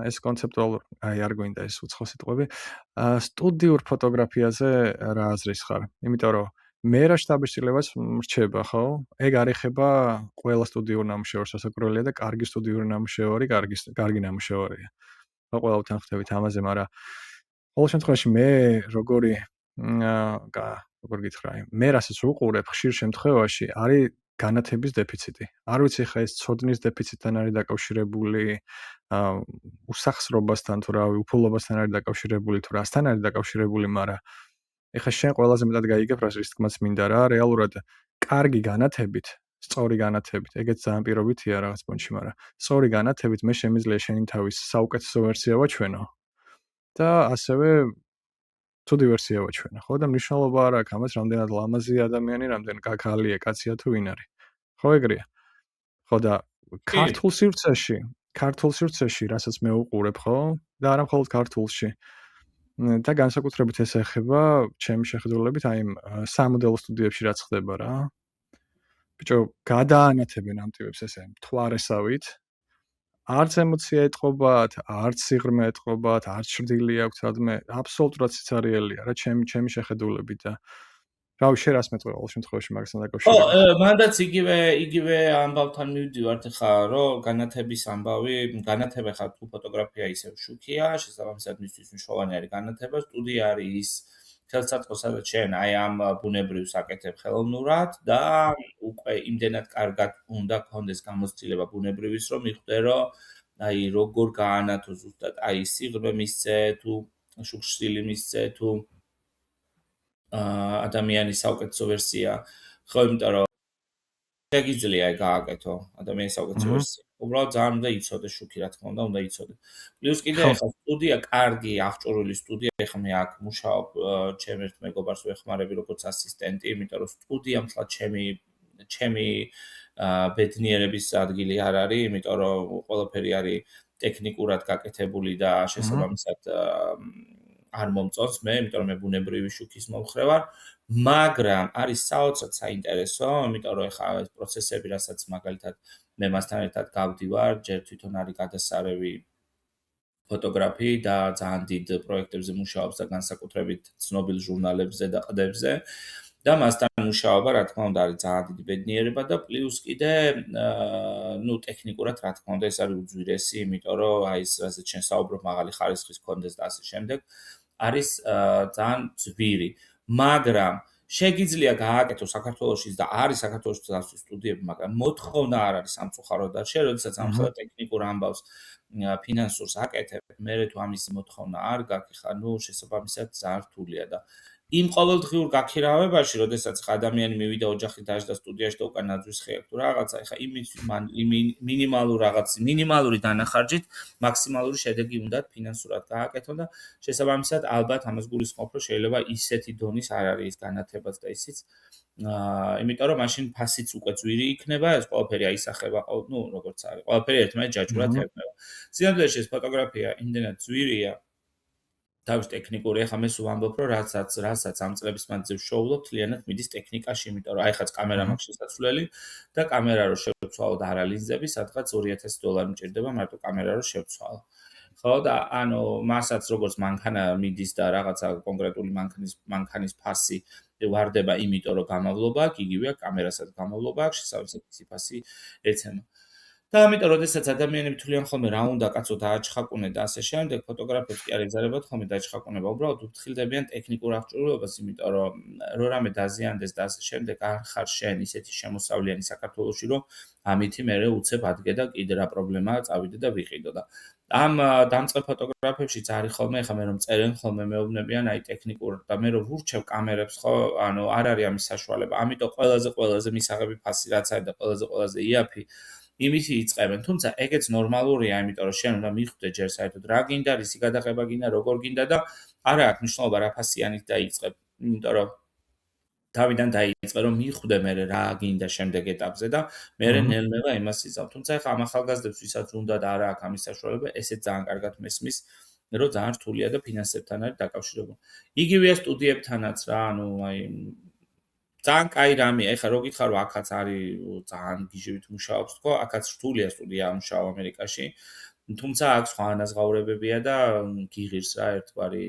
ეს კონცეპტუალურ, აი არ გვინდა ეს უცხო სიტყვები, სტუდიურ ფოტოგრაფიაზე რა აზრის ხარ? იმიტომ რომ მე რა შთაბეჭდილებას მრჩება, ხო? ეგ არ ეხება ყველა სტუდიურ ნამუშევარს, ასაკურველია და კარგი სტუდიური ნამუშევარი, კარგი ნამუშევარია. ხო, ყველა უთანხმდებით ამაზე, მაგრამ ყოველ შემთხვევაში მე როგორ გითხრა, მე რასაც უყურებ ხშირ შემთხვევაში არის განათების დეფიციტი. არ ვიცი ხა ეს ცოდნის დეფიციტთან არის დაკავშირებული, უსახსრობასთან თუ რავი, უფულობასთან არის დაკავშირებული თუ რასთან არის დაკავშირებული, მაგრამ ეხა შენ ყველაზე მეტად გაიგებ რის თქმაც მინდა რა, რეალურად კარგი განათებით, სწორი განათებით, ეგეც ძალიან პირობითია რაღაც პონჩი, მაგრამ სწორი განათებით მე შემიძლია შენი თავის საუკეთესო ვერსია ვაჩვენო და ასევე ცუდი ვერსია ვაჩვენო, ხო და მნიშვნელობა არ აქვს ამას, რამდენად ლამაზია ადამიანი, რამდენ კაკალია, კაცია თუ ვინ არის. ხო ეგრეა. ხო და ქართულ სივრცეში, რასაც მე უყურებ, ხო? და არა მხოლოდ ქართულში. და განსაკუთრებით ეს ეხება ჩემი შეხედულებით აი იმ სამოდელო სტუდიებში რაც ხდება რა. ბიჭო, გადაანათებენ ამ ტიპებს ესე მთვარესავით. არც ემოცია ეთყობათ, არც სიღრმე ეთყობათ, არც ჭრდილი აქვთ სადმე, აბსოლუტურად სიცარიელია რა ჩემი შეხედულებით და რავი შენ რას მეტყვი ყოველ შემთხვევაში მაგასთან დაკავშირებით. ხო, მანდაც იგივე ამბავთან მივდივართ ხა, რომ განათების ამბავი, განათება ხა თუ ფოტოგრაფია ისევ შუქია, შესაბამისად მისთვის მნიშვნელოვანი არის განათება, სტუდია არის ის ხელსაწყო, სადაც შენ აი ამ ბუნებრივს აკეთებ ხელოვნურად და უკვე იმდენად კარგად უნდა გქონდეს გამოცდილება ბუნებრივის, რომ მიხვდე, რომ აი როგორ გაანათო ზუსტად აი სიღრმე მისცე თუ შუქშილი მისცე თუ ადამიანის საუკეთესო ვერსია, ხო, იმიტომ რომ შეგიძლია გააკეთო ადამიანის საუკეთესო აჰა. ვერსია. უბრალოდ ძალიან უნდა იცოდე შუქი, რა თქმა უნდა, უნდა იცოდე. პლუს კიდე ხო. ეხლა სტუდია, კარგი, აღჭურვილი სტუდია, ეხლა მე აქ მუშაობ, ჩემ ერთ მეგობარს ვეხმარები როგორც ასისტენტი, იმიტომ რომ სტუდია მთლად ჩემი ბედნიერების ადგილი არ არის, იმიტომ რომ ყველაფერი არის ტექნიკურად გაკეთებული და აჰა. შესაბამისად არ მომწონს მე, იმიტომ რომ მე ბუნებრივი შუქის მომხრე ვარ. მაგრამ არის საოცრად საინტერესო, იმიტომ რომ ეხლა ეს პროცესები, რასაც მაგალითად მე მასთან ერთად გავდივარ, ჯერ თვითონ არის გადასარევი ფოტოგრაფი და ძალიან დიდ პროექტებზე მუშაობს და განსაკუთრებით ცნობილ ჟურნალებზე და ყდებზე. და მასთან მუშაობა, რა თქმა უნდა, არის ძალიან დიდი ბედნიერება და პლუს კიდე, ტექნიკურად, რა თქმა უნდა, ეს არის უძვირესი, იმიტომ რომ აი ეს, რასაც შენ საუბრობ, მაღალი ხარისხის კონდეს და ასე შემდეგ, არის ძალიან ძვირი. მაგრამ შეგიძლია გააკეთო საქართველოშიც და არის საქართველოშიც ასეთი სტუდიები, მაგრამ მოთხოვნა არ არის სამწუხაროდ და შენ როდესაც ამხელა ტექნიკურ ამბავს ფინანსურს აკეთებ, მერე თუ ამისი მოთხოვნა არ გაქვს, ხა შესაბამისად ძალიან რთულია და იმ ყოველდღიურ გაქირავებაში, როდესაც ადამიანი მივიდა ოჯახით დაждდა სტუდიაში და უკან ნაძვის ხე აქვს თუ რაღაცა, ეხა იმის მინიმალური დანახარჯით მაქსიმალური შედეგი უნდა ფინანსურად გააკეთო და შესაბამისად ალბათ ამას გულისხმობ, რომ შეიძლება ისეთი დონის არ არის ის განათებაც და ისიც იმიტომ რომ მაშინ ფასიც უკვე ძვირი იქნება, ეს ყველაფერი აისახება, როგორც არის. ყველაფერი ერთმანეთს ჯაჭვურად ეუბნება. სინამდვილეში ეს ფოტოგრაფია იმდენად ძვირია თავის ტექნიკური, ახლა მე სულ ამბობ, რომ რასაც ამ წლების მანძილზე ვშოულობ, თლიანად მიდის ტექნიკაში, იმიტომ რომ აი ხაც კამერა მაქვს შესაძლებელი და კამერა რო შევცვალო და არა ლინზები, სადღაც $2000 მჭირდება მარტო კამერა რო შევცვალო. ხო და ანუ მასაც როგორც მანქანა მიდის და რაღაცა კონკრეტული მანქანის ფასი ვარდება, იმიტომ რომ გამავლობა აქვს, იგივეა კამერასაც გამავლობა აქვს, შესაბამისად ისი ფასი ეცემა. და ამიტომ, როდესაც ადამიანები თვლიან ხოლმე რა უნდა კაცო დააჩხაკუნე და ასე შემდეგ, ფოტოგრაფებს კი არ ეზარებათ ხოლმე დაჩხაკუნება, უბრალოდ უფრთხილდებიან ტექნიკურ აღჭურვილობას, იმიტომ რომ რამე დაზიანდეს და ასე შემდეგ, არ ხარ შენ ისეთი შემოსავლიანი საქართველოში, რომ ამითი მერე უცებ ადგე და კიდე რა პრობლემაა, წავიდე და ვიყიდო და ამ დამწყებ ფოტოგრაფებშიც არის ხოლმე, ეხლა მე რომ წერენ ხოლმე მეუბნებიან აი ტექნიკურ და მე რომ ვურჩევ კამერებს, ხო, ანუ არ არის ამის საშუალება. ამიტომ ყველაზე მისაღები ფასი რაც არის და ყველაზე იაფი იმისი იწყებენ, თუმცა ეგეც ნორმალურია, იმიტომ რომ შენ უნდა მიხვდე ჯერ საერთოდ რა გინდა, რისი გადაღება გინდა, როგორ გინდა და არა აქვს მნიშვნელობა რა ფასიანით დაიწყებ, იმიტომ რომ თავიდან დაიწყე რომ მიხვდე მე რა გინდა შემდეგ ეტაპზე და მე ნელ-ნელა იმას იზამ. თუმცა ახლა ამ ახალგაზრდებს ვისაც უნდა და არა აქვს ამის საშუალება, ესეც ძალიან კარგად მესმის, რომ ძალიან რთულია და ფინანსებთან არის დაკავშირებული. იგივეა სტუდიებთანაც რა, ანუ აი ძალიან კაი რამეა. ეხლა რო გითხარ რომ აქაც არის ძალიან გიჟივით მუშაობს თქო, აქაც რთულია სტუდია ამუშავა ამერიკაში. თუმცა აქ სხვა ანაზღაურებებია და გიღირს რა ერთგვარი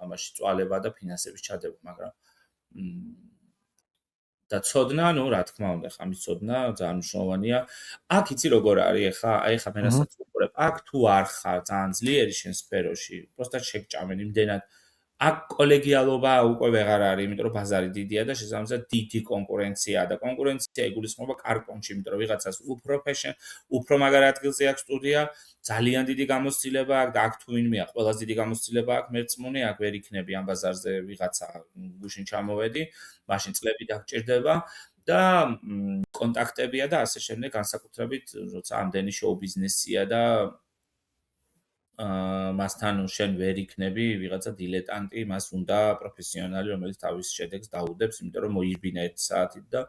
ამაში წვალება და ფინანსების ჩადება, მაგრამ და ცოდნა, რა თქმა უნდა, ხა მის ცოდნა ძალიან მნიშვნელოვანია. აქ იცი როგორ არის, ეხლა მე რასაც ვუყურებ, აქ თუ არ ხარ ძალიან ძლიერი შენ სფეროში, პროსტად შეგჭამენ იმდენად აქ კოლეგიალობა უკვე ვეღარ არის, იმიტომ რომ ბაზარი დიდია და შესაბამისად დიდი კონკურენციაა და კონკურენცია იგულისხმება კარპონში, იმიტომ რომ ვიღაცას უფრო მაგარ ადგილზე აქვს სტუდია, ძალიან დიდი გამოცდილება აქვს და აქ თუ ვინმე აქვს, ყველაზე დიდი გამოცდილება აქვს, მერწმუნე, აქ ვერ იქნები ამ ბაზარზე ვიღაცა გუშინ ჩამოვედი, მაშინ წლები დაგჭირდება და კონტაქტებია და ასე შემდეგ, განსაკუთრებით, როცა ამდენი შოუ ბიზნესია და მასთან შენ ვერ იქნები ვიღაცა დილეტანტი, მას უნდა პროფესიონალი, რომელიც თავის შედეგს დაუდებს, იმიტომ რომ მოიჟბინა 1 საათით და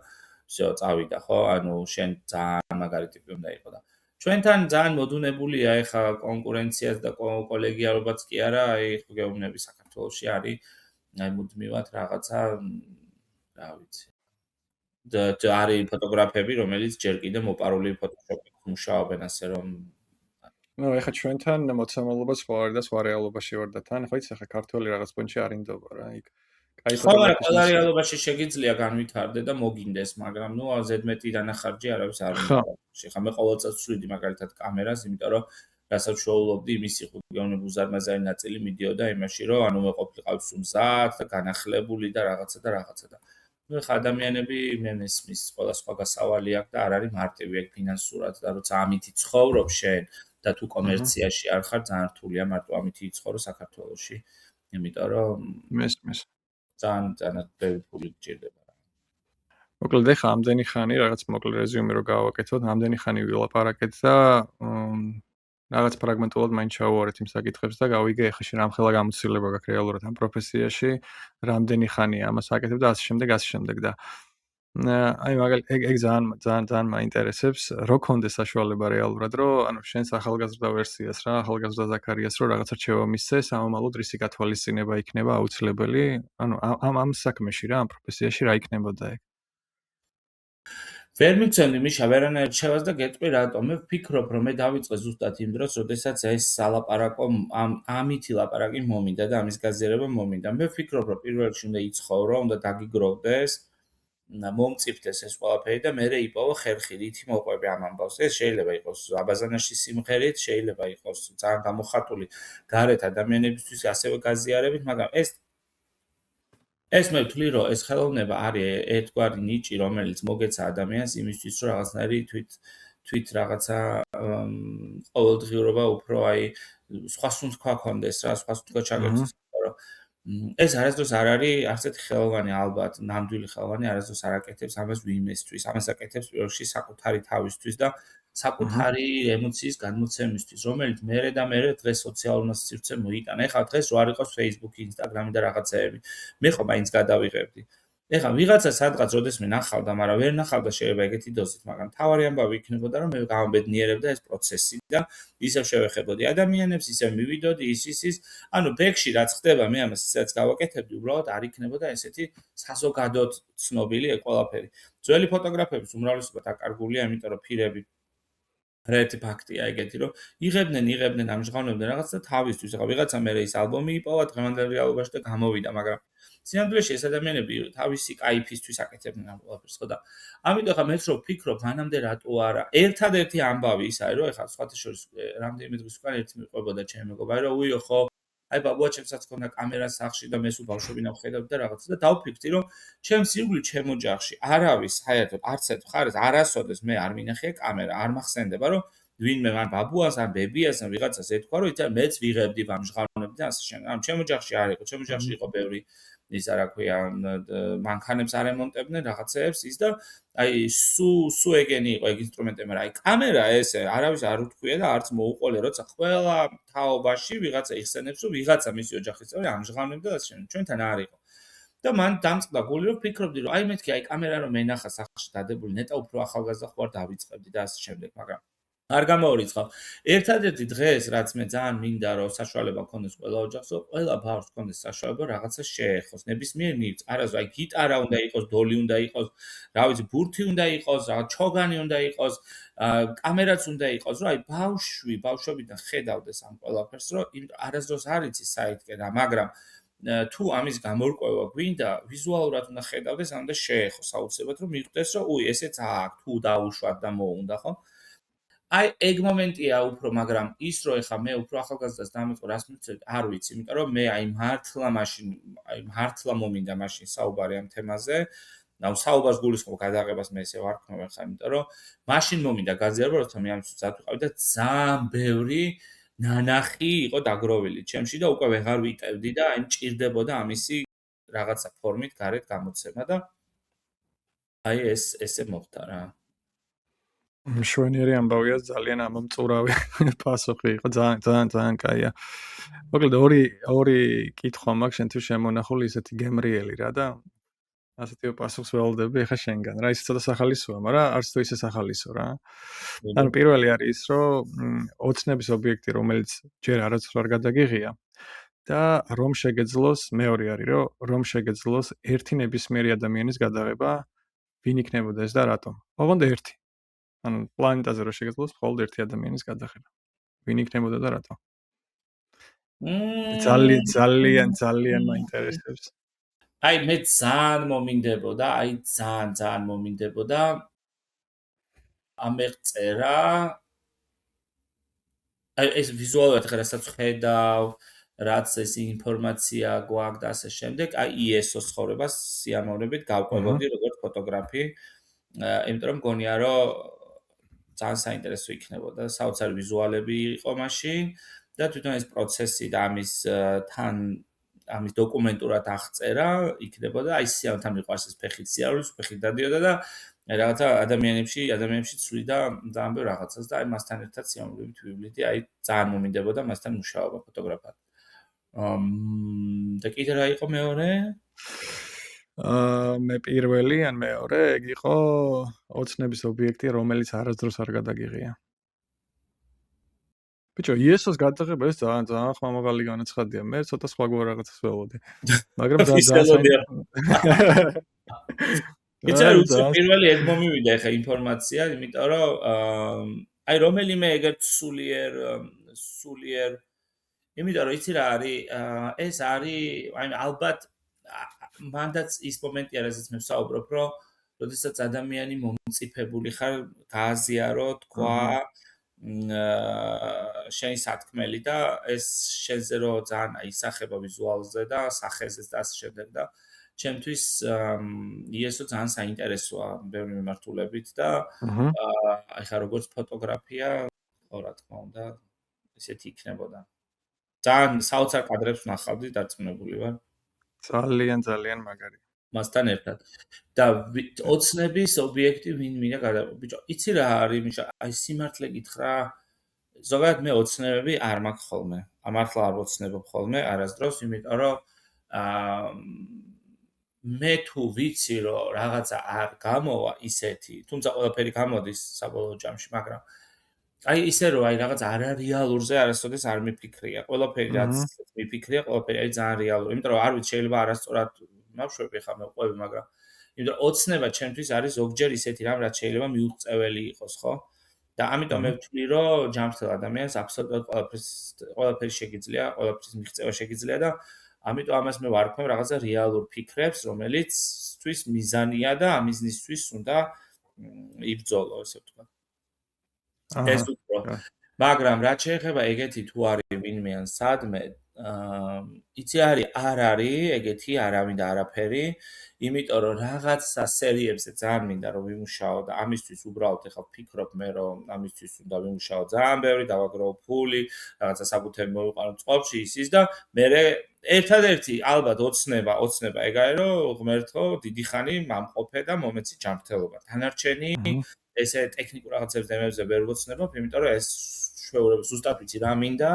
всё, წავიდა, ხო? ანუ შენ ძალიან მაგარი ტიპი უნდა იყო და ჩვენთან ძალიან მოდუნებულია ეხა კონკურენციას და კოლეგიალობაც კი არა, აი გეუბნები საქართველოში არის აი მუდმივად რაღაცა, რა ვიცი. და არის ფოტოგრაფები, რომელიც ჯერ კიდე მოპარული ფოტოშოპით მუშაობენ, ასე რომ ნუ ეხა ჩვენთან მოცემულობა სხვა არის და სხვა რეალობაში ვარ და თან ხო იცი ეხა ქართველი რაღაც პონჩი არ ინდობა რა იქ კაი ფოტოგრაფია ყველა რეალობაში შეგიძლია განვითარდე და მოგინდეს, მაგრამ ზედმეტი დანახარჯი არავის არ უნდა. ხა მე ყოველწელს ვსვიდი მაგალითად კამერას, იმიტომ რომ რასაც შოულობდი, იმის იყო გეუბნები უზარმაზარი ნაწილი მიდიოდა იმაში, რომ ანუ მე ყოფილიყავ მზად და განახლებული და რაღაცა და ხა ადამიანები მე მესმის ყველა სხვა გასავალი აქვს და არ არის მარტივი ეგ ფინანსურად და როცა ამითი ცხოვრობ შენ და თუ კომერციაში არ ხარ, ძალიან რთულია მარტო ამითი იცხოვრო საქართველოში. იმიტომ რომ მესმის ძალიან ბევრი ფული გჭირდება. მოკლედ ეხლა ამდენი ხანი რაღაც მოკლე რეზიუმე რო გავაკეთოთ, ამდენი ხანი ვილაპარაკეთ და რაღაც ფრაგმენტულად მაინც ჩავუვარეთ იმ საკითხებს და გავიგე ეხლა შენ რამხელა გამოცდილება გაქვს რეალურად ამ პროფესიაში, რამდენი ხანია ამას აკეთებ და ასე შემდეგ და აი ეგ ძალიან მაინტერესებს, რო კონდეს საშუალება რეალურად, რომ ანუ შენს ახალგაზრდა ვერსიას რა, ახალგაზრდა ზაქარიას რო რაღაცა რჩევა მისცეს, ამომალოდ რისი გათვალისწინება იქნება აუცილებელი, ანუ ამ საქმეში რა, ამ პროფესიაში რა იქნებოდა ეგ? ვერ მიცემდი მიშა ვერანაირ რჩევას და გეტყვი რატომ. მე ვფიქრობ, რომ მე დავიწყე ზუსტად იმ დროს, როდესაც ეს სალაპარაკო ამითი ლაპარაკი მომინდა და ამის გაზიარება მომინდა. მე ვფიქრობ, რომ პირველ რიგში უნდა იცხოვრო, უნდა დაგიგროვდეს, მომწიფდეს ეს ყველაფერი და მერე იპოვო ხერხი, რითი მოყვები ამ ამბავს. ეს შეიძლება იყოს აბაზანაში სიმღერით, შეიძლება იყოს ძალიან გამოხატული გარეთ ადამიანებისთვის ასევე გაზიარებით, მაგრამ ეს მე ვთვლი, რომ ეს ხელოვნება არის ერთგვარი ნიჭი, რომელიც მოგეცა ადამიანს იმისთვის, რომ რაღაცნაირი თვით რაღაცა ყოველდღიურობა უფრო აი სხვა სუნთქვა ქონდეს რა, სხვა სუნთქვა ჩაგეწეს, რომ ეს არასდროს არ არის არც ერთი ხელოვანი ალბათ, ნამდვილი ხელოვანი არასდროს არ აკეთებს ამას ვინმესთვის, ამას აკეთებს პირველ რიგში საკუთარი თავისთვის და საკუთარი ემოციის გადმოცემისთვის, რომელიც მერე და მერე დღეს სოციალურ სივრცე მოიტანა. ეხლა დღეს რო არ იყოს Facebook, Instagram და რაღაცეები. მე ხო მაინც გადავიღებდი. ეხლა ვიღაცა სადღაც როდესმე ნახავდა, მაგრამ ვერ ნახავდა შეიძლება ეგეთი დოზით, მაგრამ თავარი ამბავი იქნებოდა, რომ მე გამბედნიერებდა ეს პროცესი და ისევ შევეხებოდი ადამიანებს, ისევ მივიდოდი ის. ანუ ბექში რაც ხდება, მე ამას ისაც გავაკეთებდი, უბრალოდ არ იქნებოდა ესეთი საზოგადოდ ცნობილი ეგ ყველაფერი. ძველი ფოტოგრაფების უმრავლესობა დაკარგულია, იმიტომ რომ ფირები ერთი ფაქტია ეგეთი, რომ იღებდნენ, ამჟღავნებდნენ რაღაც და თავისთვის. ეხლა ვიღაცა მერე ის ალბომი იპოვა დღევანდელ რეალობაში და გამოვიდა, მაგრამ სინამდვილეში ეს ადამიანები თავისი кайფისთვის აკეთებდნენ ამ ყველაფერს, ხო და ამიტომ ეხლა მეც რო ვფიქრობ, მანამდე რატო არა? ერთადერთი ამბავი ის არის, რომ ეხლა სხვათა შორის რამდენიმე დღის უკან ერთი მიყვებოდა ჩემი მეგობარი, რომ უიო ხო, აი ბაბუაჩემსაც ქონდა კამერა სახლში და მე სულ ბავშვობიდან ვხედავდი და რაღაცა და დავფიქრდი, რომ ჩემს ირგვლივ ჩემ ოჯახში არავის საერთოდ არც ერთ მხარეს არასოდეს მე არ მინახია კამერა, არ მახსენდება, რომ ვინმე მან ბაბუას ან ბებიას ან ვიღაცას ეთქვა, რომ იცი მეც ვიღებდი ვამჟღავნებდი და ასე შემდეგ. ანუ ჩემ ოჯახში არ იყო, ჩემ ოჯახში იყო ბევრი ისა რა ქვია, მანქანებს არემონტებდნენ რაღაცეებს ის და აი სუ ეგენი იყო ეგ ინსტრუმენტები, მაგრამ აი კამერა ესე არავის არ უთქვია და არც მოუყოლე, როცა ყველა თაობაში ვიღაცა იხსენებს, რომ ვიღაცა მისი ოჯახის წევრი ამჟღავნებდა და ასე შემდეგ. ჩვენთან არ იყო. და მან დამწყდა გული, რომ ფიქრობდი, რომ აი მეთქი აი კამერა რომ ენახა სახლში დადებული, ნეტა უფრო ახალგაზრდა ხوار დავიწყებდი და ასე შემდეგ, მაგრამ არ გამოვარიცხავ. ერთადერთი დღეს, რაც მე ძალიან მინდა, რომ საშუალება ქონდეს ყველა ოჯახს, რომ ყველა ბავშვს ქონდეს საშუალება რაღაცა შეეხოს, ნებისმიერ ნივთს. არასდროს აი გიტარა უნდა იყოს, დოლი უნდა იყოს, რა ვიცი, ბურთი უნდა იყოს, რაღაც ჩოგანი უნდა იყოს, კამერაც უნდა იყოს, რომ აი ბავშვობიდან ხედავდეს ამ ყველაფერს, რომ არასდროს არ იცის საერთკენ რა, მაგრამ თუ ამის გამორკვევა გვინდა, ვიზუალურად უნდა ხედავდეს, ამ და შეეხოს აუცილებლად, რომ მიხვდეს, რომ უი, ესეც აქვს, თუ დაუშვათ და მოუნდა, ხო? აი ეგ მომენტია უფრო, მაგრამ ის რომ ეხა მე უფრო ახალგაზრდას დამიწყო, რას მივცეთ, არ ვიცი, იმიტომ რომ მე აი მართლა მომინდა მაშინ საუბარი ამ თემაზე. ანუ საუბარს გულისხმობ გადაღებას მე ესე ვარ ქნობ ხა, იმიტომ რომ მაშინ მომინდა გაზიარება, როცა მე ამის ზად ვიყავი და ძალიან ბევრი ნანახი იყო დაგროვილი ჩემში და უკვე ვეღარ ვიტევდი და აი მჭირდებოდა ამისი რაღაცა ფორმით გარეთ გამოცემა და აი ესე მოხდა რა. მშვენიერი ამბავია, ძალიან ამომწურავი პასუხი იყო, ძალიან კაია. მოკლედ ორი კითხვა მაქვს შენთვის შემონახული ისეთი გემრიელი რა და ასეთივე პასუხს ველოდები ახლა შენგან. რა ის ცოტა სახალისოა, მაგრამ არც თუ ისე სახალისო რა. ანუ პირველი არის ის, რომ ოცნების ობიექტი, რომელიც ჯერ არასდროს არ გადაგიღია და რომ შეგეძლოს, მეორე არის, რომ შეგეძლოს ერთი ნებისმიერი ადამიანის გადაღება, ვინ იქნებოდა ეს და რატომ. ოღონდ ერთი. ანუ პლანეტაზე რომ შეგეძლოს მხოლოდ ერთი ადამიანის გადაღება. ვინ იქნებოდა და რატომ? ძალიან მაინტერესებს. აი მე ძალიან მომინდებოდა, ძალიან მომინდებოდა ამერწერა. აი ეს ვიზუალურად ხა რასაც ხედავ, რაც ეს ინფორმაცია გვაქვს და ასე შემდეგ, აი ISO-ს ცხოვრებას სიამოვნებით გავყვებოდი როგორც ფოტოგრაფი. იმიტომ რომ მგონია რომ ძალიან საინტერესო იქნებოდა, საოცარი ვიზუალები იყო მაშინ და თვითონ ეს პროცესი და ამის თან ამის დოკუმენტურად აღწერა იქნებოდა, აი სიამთან მიყვარს ეს ფეხით სიარულის, ფეხით დადიოდა და რაღაცა ადამიანებში ცვლიდა ძალიან ბევრ რაღაცას და აი მასთან ერთად სიამოვნებით ვივლიდი, აი ძალიან მომინდებოდა მასთან მუშაობა ფოტოგრაფად. და კიდე რა იყო მეორე? მე პირველი ან მეორე ეგ იყო ოცნების ობიექტი, რომელიც არასდროს არ გადაგიღია. ბიჭო, იესოს გადაღება ეს ძალიან ხმამაღალი განაცხადია. მე ცოტა სხვაგვარ რაღაცას ველოდი. მაგრამ იცი პირველი ეგ მომივიდა ახლა ინფორმაცია, იმიტომ რომ აი რომელიმე ეგეთ სულიერ იმიტომ რომ იცი რა არის, ეს არის აი ალბათ მანდაც ის მომენტია, რაზეც მე ვსაუბრობ, რომ როდესაც ადამიანი მომწიფებული ხარ, გააზიარო, თქვა შენი სათქმელი და ეს შენზე რო ძალიან აისახება ვიზუალზე და სახეზეც და ასე შემდეგ და ჩემთვის იესო ძალიან საინტერესოა ბევრი მიმართულებით და აი ხა როგორც ფოტოგრაფია, რა თქმა უნდა, ესეთი იქნებოდა. ძალიან საოცარ კადრებს ვნახავდი, დარწმუნებული ვარ. ძალიან მაგარი. მასთან ერთად. და ოცნების ობიექტი ვინ მინდა გადავიღო. ბიჭო, იცი რა არის, მიშა, აი სიმართლე გითხრა, ზოგადად მე ოცნებები არ მაქვს ხოლმე. ამართლა არ ოცნებობ ხოლმე არასდროს, იმიტომ რომ მე თუ ვიცი რომ რაღაცა არ გამოვა ისეთი, თუმცა ყველაფერი გამოდის საბოლოო ჯამში, მაგრამ აი ისე რომ აი რაღაც არარეალურზე არასოდეს არ მიფიქრია. ყველაფერი რაც მიფიქრია, ყველაფერი არის ძალიან რეალური. იმიტომ რომ არ ვიცი, შეიძლება არასწორად ნავშვები ხა მე ყვები, მაგრამ იმიტომ რომ ოცნება ჩემთვის არის ზოგჯერ ისეთი რამ, რაც შეიძლება მიუღწეველი იყოს, ხო? და ამიტომ მე ვთვლი, რომ ჯანმრთელ ადამიანს აბსოლუტურად ყველაფერი შეგიძლია, ყველაფრის მიღწევა შეგიძლია და ამიტომ ამას მე ვარქმევ რაღაცა რეალურ ფიქრებს, რომელიც თვის მიზანია და ამ მიზნისთვის უნდა იბრძოლო, ესე ვთქვა. ეს უფრო. მაგრამ რაც შეეხება ეგეთი თუ არის ვინმე ან სადმე, იცი არის, არ არის ეგეთი არავინ და არაფერი, იმიტომ რომ რაღაცა სერიებზე ძალიან მინდა რომ ვიმუშაო და ამისთვის უბრალოდ ეხლა ვფიქრობ მე რომ ამისთვის უნდა ვიმუშაო ძალიან ბევრი, დავაგროვო ფული, რაღაცა საკუთები მოვიყვანო წყალში ის და მე ერთადერთი ალბათ ოცნება ეგ არის რომ ღმერთო დიდი ხანი მომყოფე და მომეცი ჯანმრთელობა. დანარჩენი ესე ტექნიკურ რაღაცებს დემებზე ვერ ვოცნებობ, იმიტომ რომ ეს ჩვეულებრივ ზუსტად ვიცი რა მინდა,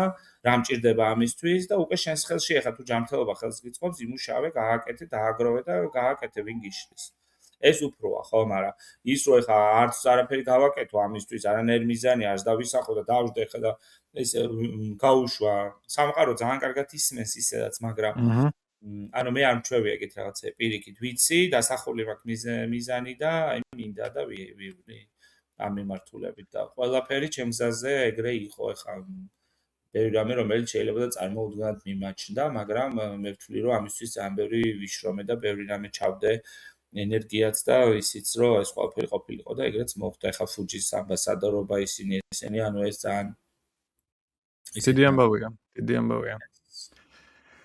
რა მჭირდება ამისთვის და უკვე შენს ხელში ახლა თუ ჯანმრთელობა ხელს გიწყობს, იმუშავე, გააკეთე, დააგროვე და გააკეთე ვინ გიშლის. ეს უფროა, ხო, მაგრამ ის რო ახლა არც არაფერი გავაკეთო ამისთვის, არანაირი მიზანი არს დავისახო და დავждე ახლა და ესე გაუშვა. სამყარო ძალიან კარგად ისმენს ისედაც, მაგრამ ანუ მე არ მჩვევი ეგეთ რაღაცე პირიქით ვიცი, დასახული მაქვს მიზანი და აი მინდა და ვივლი ამ მიმართულებით და ყველაფერი ჩემზაზე ეგრე იყო ახლა ბევრი რამე რომელიც შეიძლება და წარმოუდგენლად მიმაჩნდა, მაგრამ მე ვთვლი რომ ამისთვის ძალიან ბევრი ვიშრომე და ბევრი რამე ჩავდე ენერგიაც და ისიც რომ ეს ყველაფერი ყოფილიყო და ეგრეც მოხდა ახლა ფუჯის ამბასადორობა ისინი ესენი ანუ ეს ძალიან დიდი ამბავია.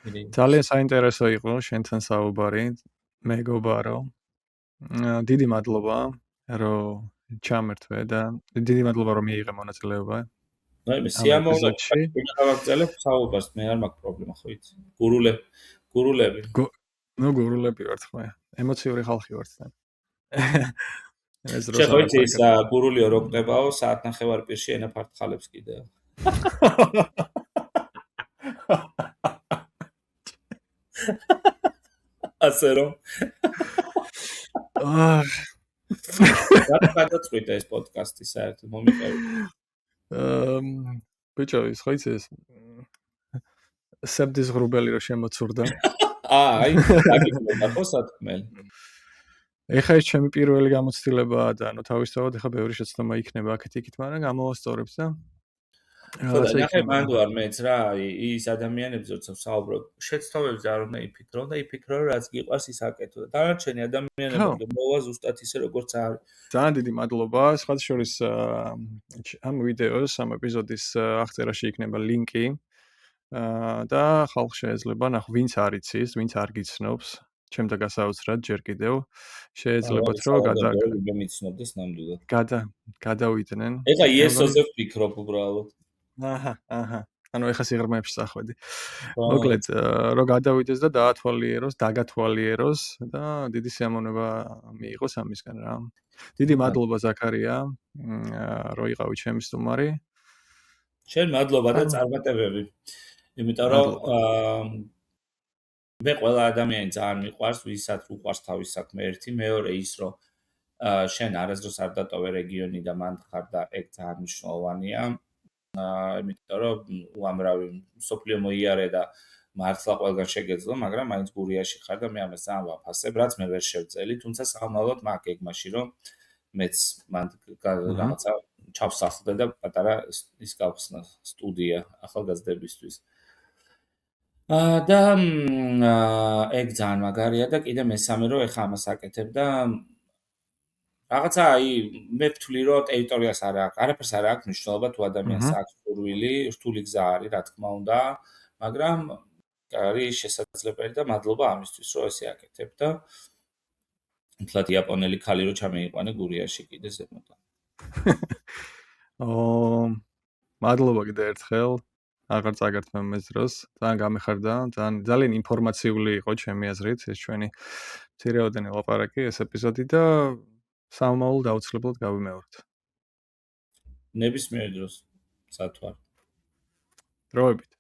ძალიან საინტერესო იყო შენთან საუბარი, მეგობარო. დიდი მადლობა რომ ჩამერთვე და დიდი მადლობა რომ მიიღე მონაწილეობა. აი მე სიამოვნებაში გავაგზავნე საუბარს, მე არ მაქვს პრობლემა, ხო იცი? გურულები. ნუ გურულები ვართ ხო? ემოციური ხალხი ვართ და. შეხო იცი ის გურულიო რო გტებაო, საათნახევარ პირში ენაფართხალებს კიდე. ასე რომ რა გადაწყვიტე ეს პოდკასტი საერთოდ მომიყევი? ბიჭო, ის ხო იცი ეს სებდის ღრუბელი რო შემოცურდა. აი, დაგიკვირდა ხო სათქმელი. ეხა ეს ჩემი პირველი გამოცდილებაა და ანუ თავისთავად ეხა ბევრი შეცდომა იქნება აქეთ-იქით, მაგრამ გამოვასწორებს და ხო და ნახე მანდ ვარ მეც რა, ის ადამიანებს როცა ვსაუბრობ, შეცდომებზე არ უნდა იფიქრო და იფიქრო რომ რაც გიყვარს ის აკეთო და დანარჩენი ადამიანებამდე მოვა ზუსტად ისე როგორც არის. ძალიან დიდი მადლობა. სხვათა შორის ამ ვიდეოს, ამ ეპიზოდის აღწერაში იქნება ლინკი და ხალხ შეიძლება ნახო, ვინც არ იცის, ვინც არ გიცნობს, ჩემთან გასაოცრად ჯერ კიდევ შეიძლებათ რომ მიცნობდეს ნამდვილად. გადავიდნენ. ეხა იესოზე ვფიქრობ უბრალოდ. აჰა. ანუ ეხა სიღრმეებში სახვედი. ხო, მოკლედ, რომ გადავიდეს და დაგათვალიეროს და დიდი სიამოვნება მიიღოს ამისგან რა. დიდი მადლობა ზაქარია, რომ იყავი ჩემი სტუმარი. შენ მადლობა და და წარმატებები. იმიტომ რომ მადლობა. მე ყველა ადამიანი ძალიან მიყვარს, ვისაც უყვარს თავის საქმე ერთი, მეორე ის რომ შენ არასდროს არ დატოვე რეგიონი და მანდ ხარ და ეგ ძალიან მნიშვნელოვანია. იმიტომ რომ უამრავი სოფლიო მოიარე და მართლა ყველგან შეგეძლო, მაგრამ მაინც გურიაში ხარ და მე ამას ძალიან ვაფასებ, რაც მე ვერ შევწელი, თუმცა სამომავლოდ მაგ ეგმაში რომ მეც მანდ რაღაცა ჩავსახლდე და პატარა ის გავხსნა სტუდია ახალგაზრდებისთვის. და ეგ ძალიან მაგარია და კიდე მესამე რომ ეხა ამას აკეთებ და რაღაცა აი მე ვთვლი რომ ტერიტორიას არაფერს არ აქვს მნიშვნელობა თუ ადამიანს აქვს სურვილი, რთული გზა არის რა თქმა უნდა, მაგრამ არის შესაძლებელი და მადლობა ამისთვის რომ ესე აკეთებ და მთლად იაპონელი ქალი რო ჩამეიყვანე გურიაში კიდე ზემოდან. მადლობა კიდე ერთხელ. აღარ წაგართმევ მეც დროს. ძალიან გამეხარდა, ძალიან ინფორმაციული იყო ჩემი აზრით ეს ჩვენი მცირეოდენი ლაპარაკი, ეს ეპიზოდი და სამომავლოდ აუცილებლად გავიმეორებთ. ნებისმიერ დროს სათვალ. დროებით.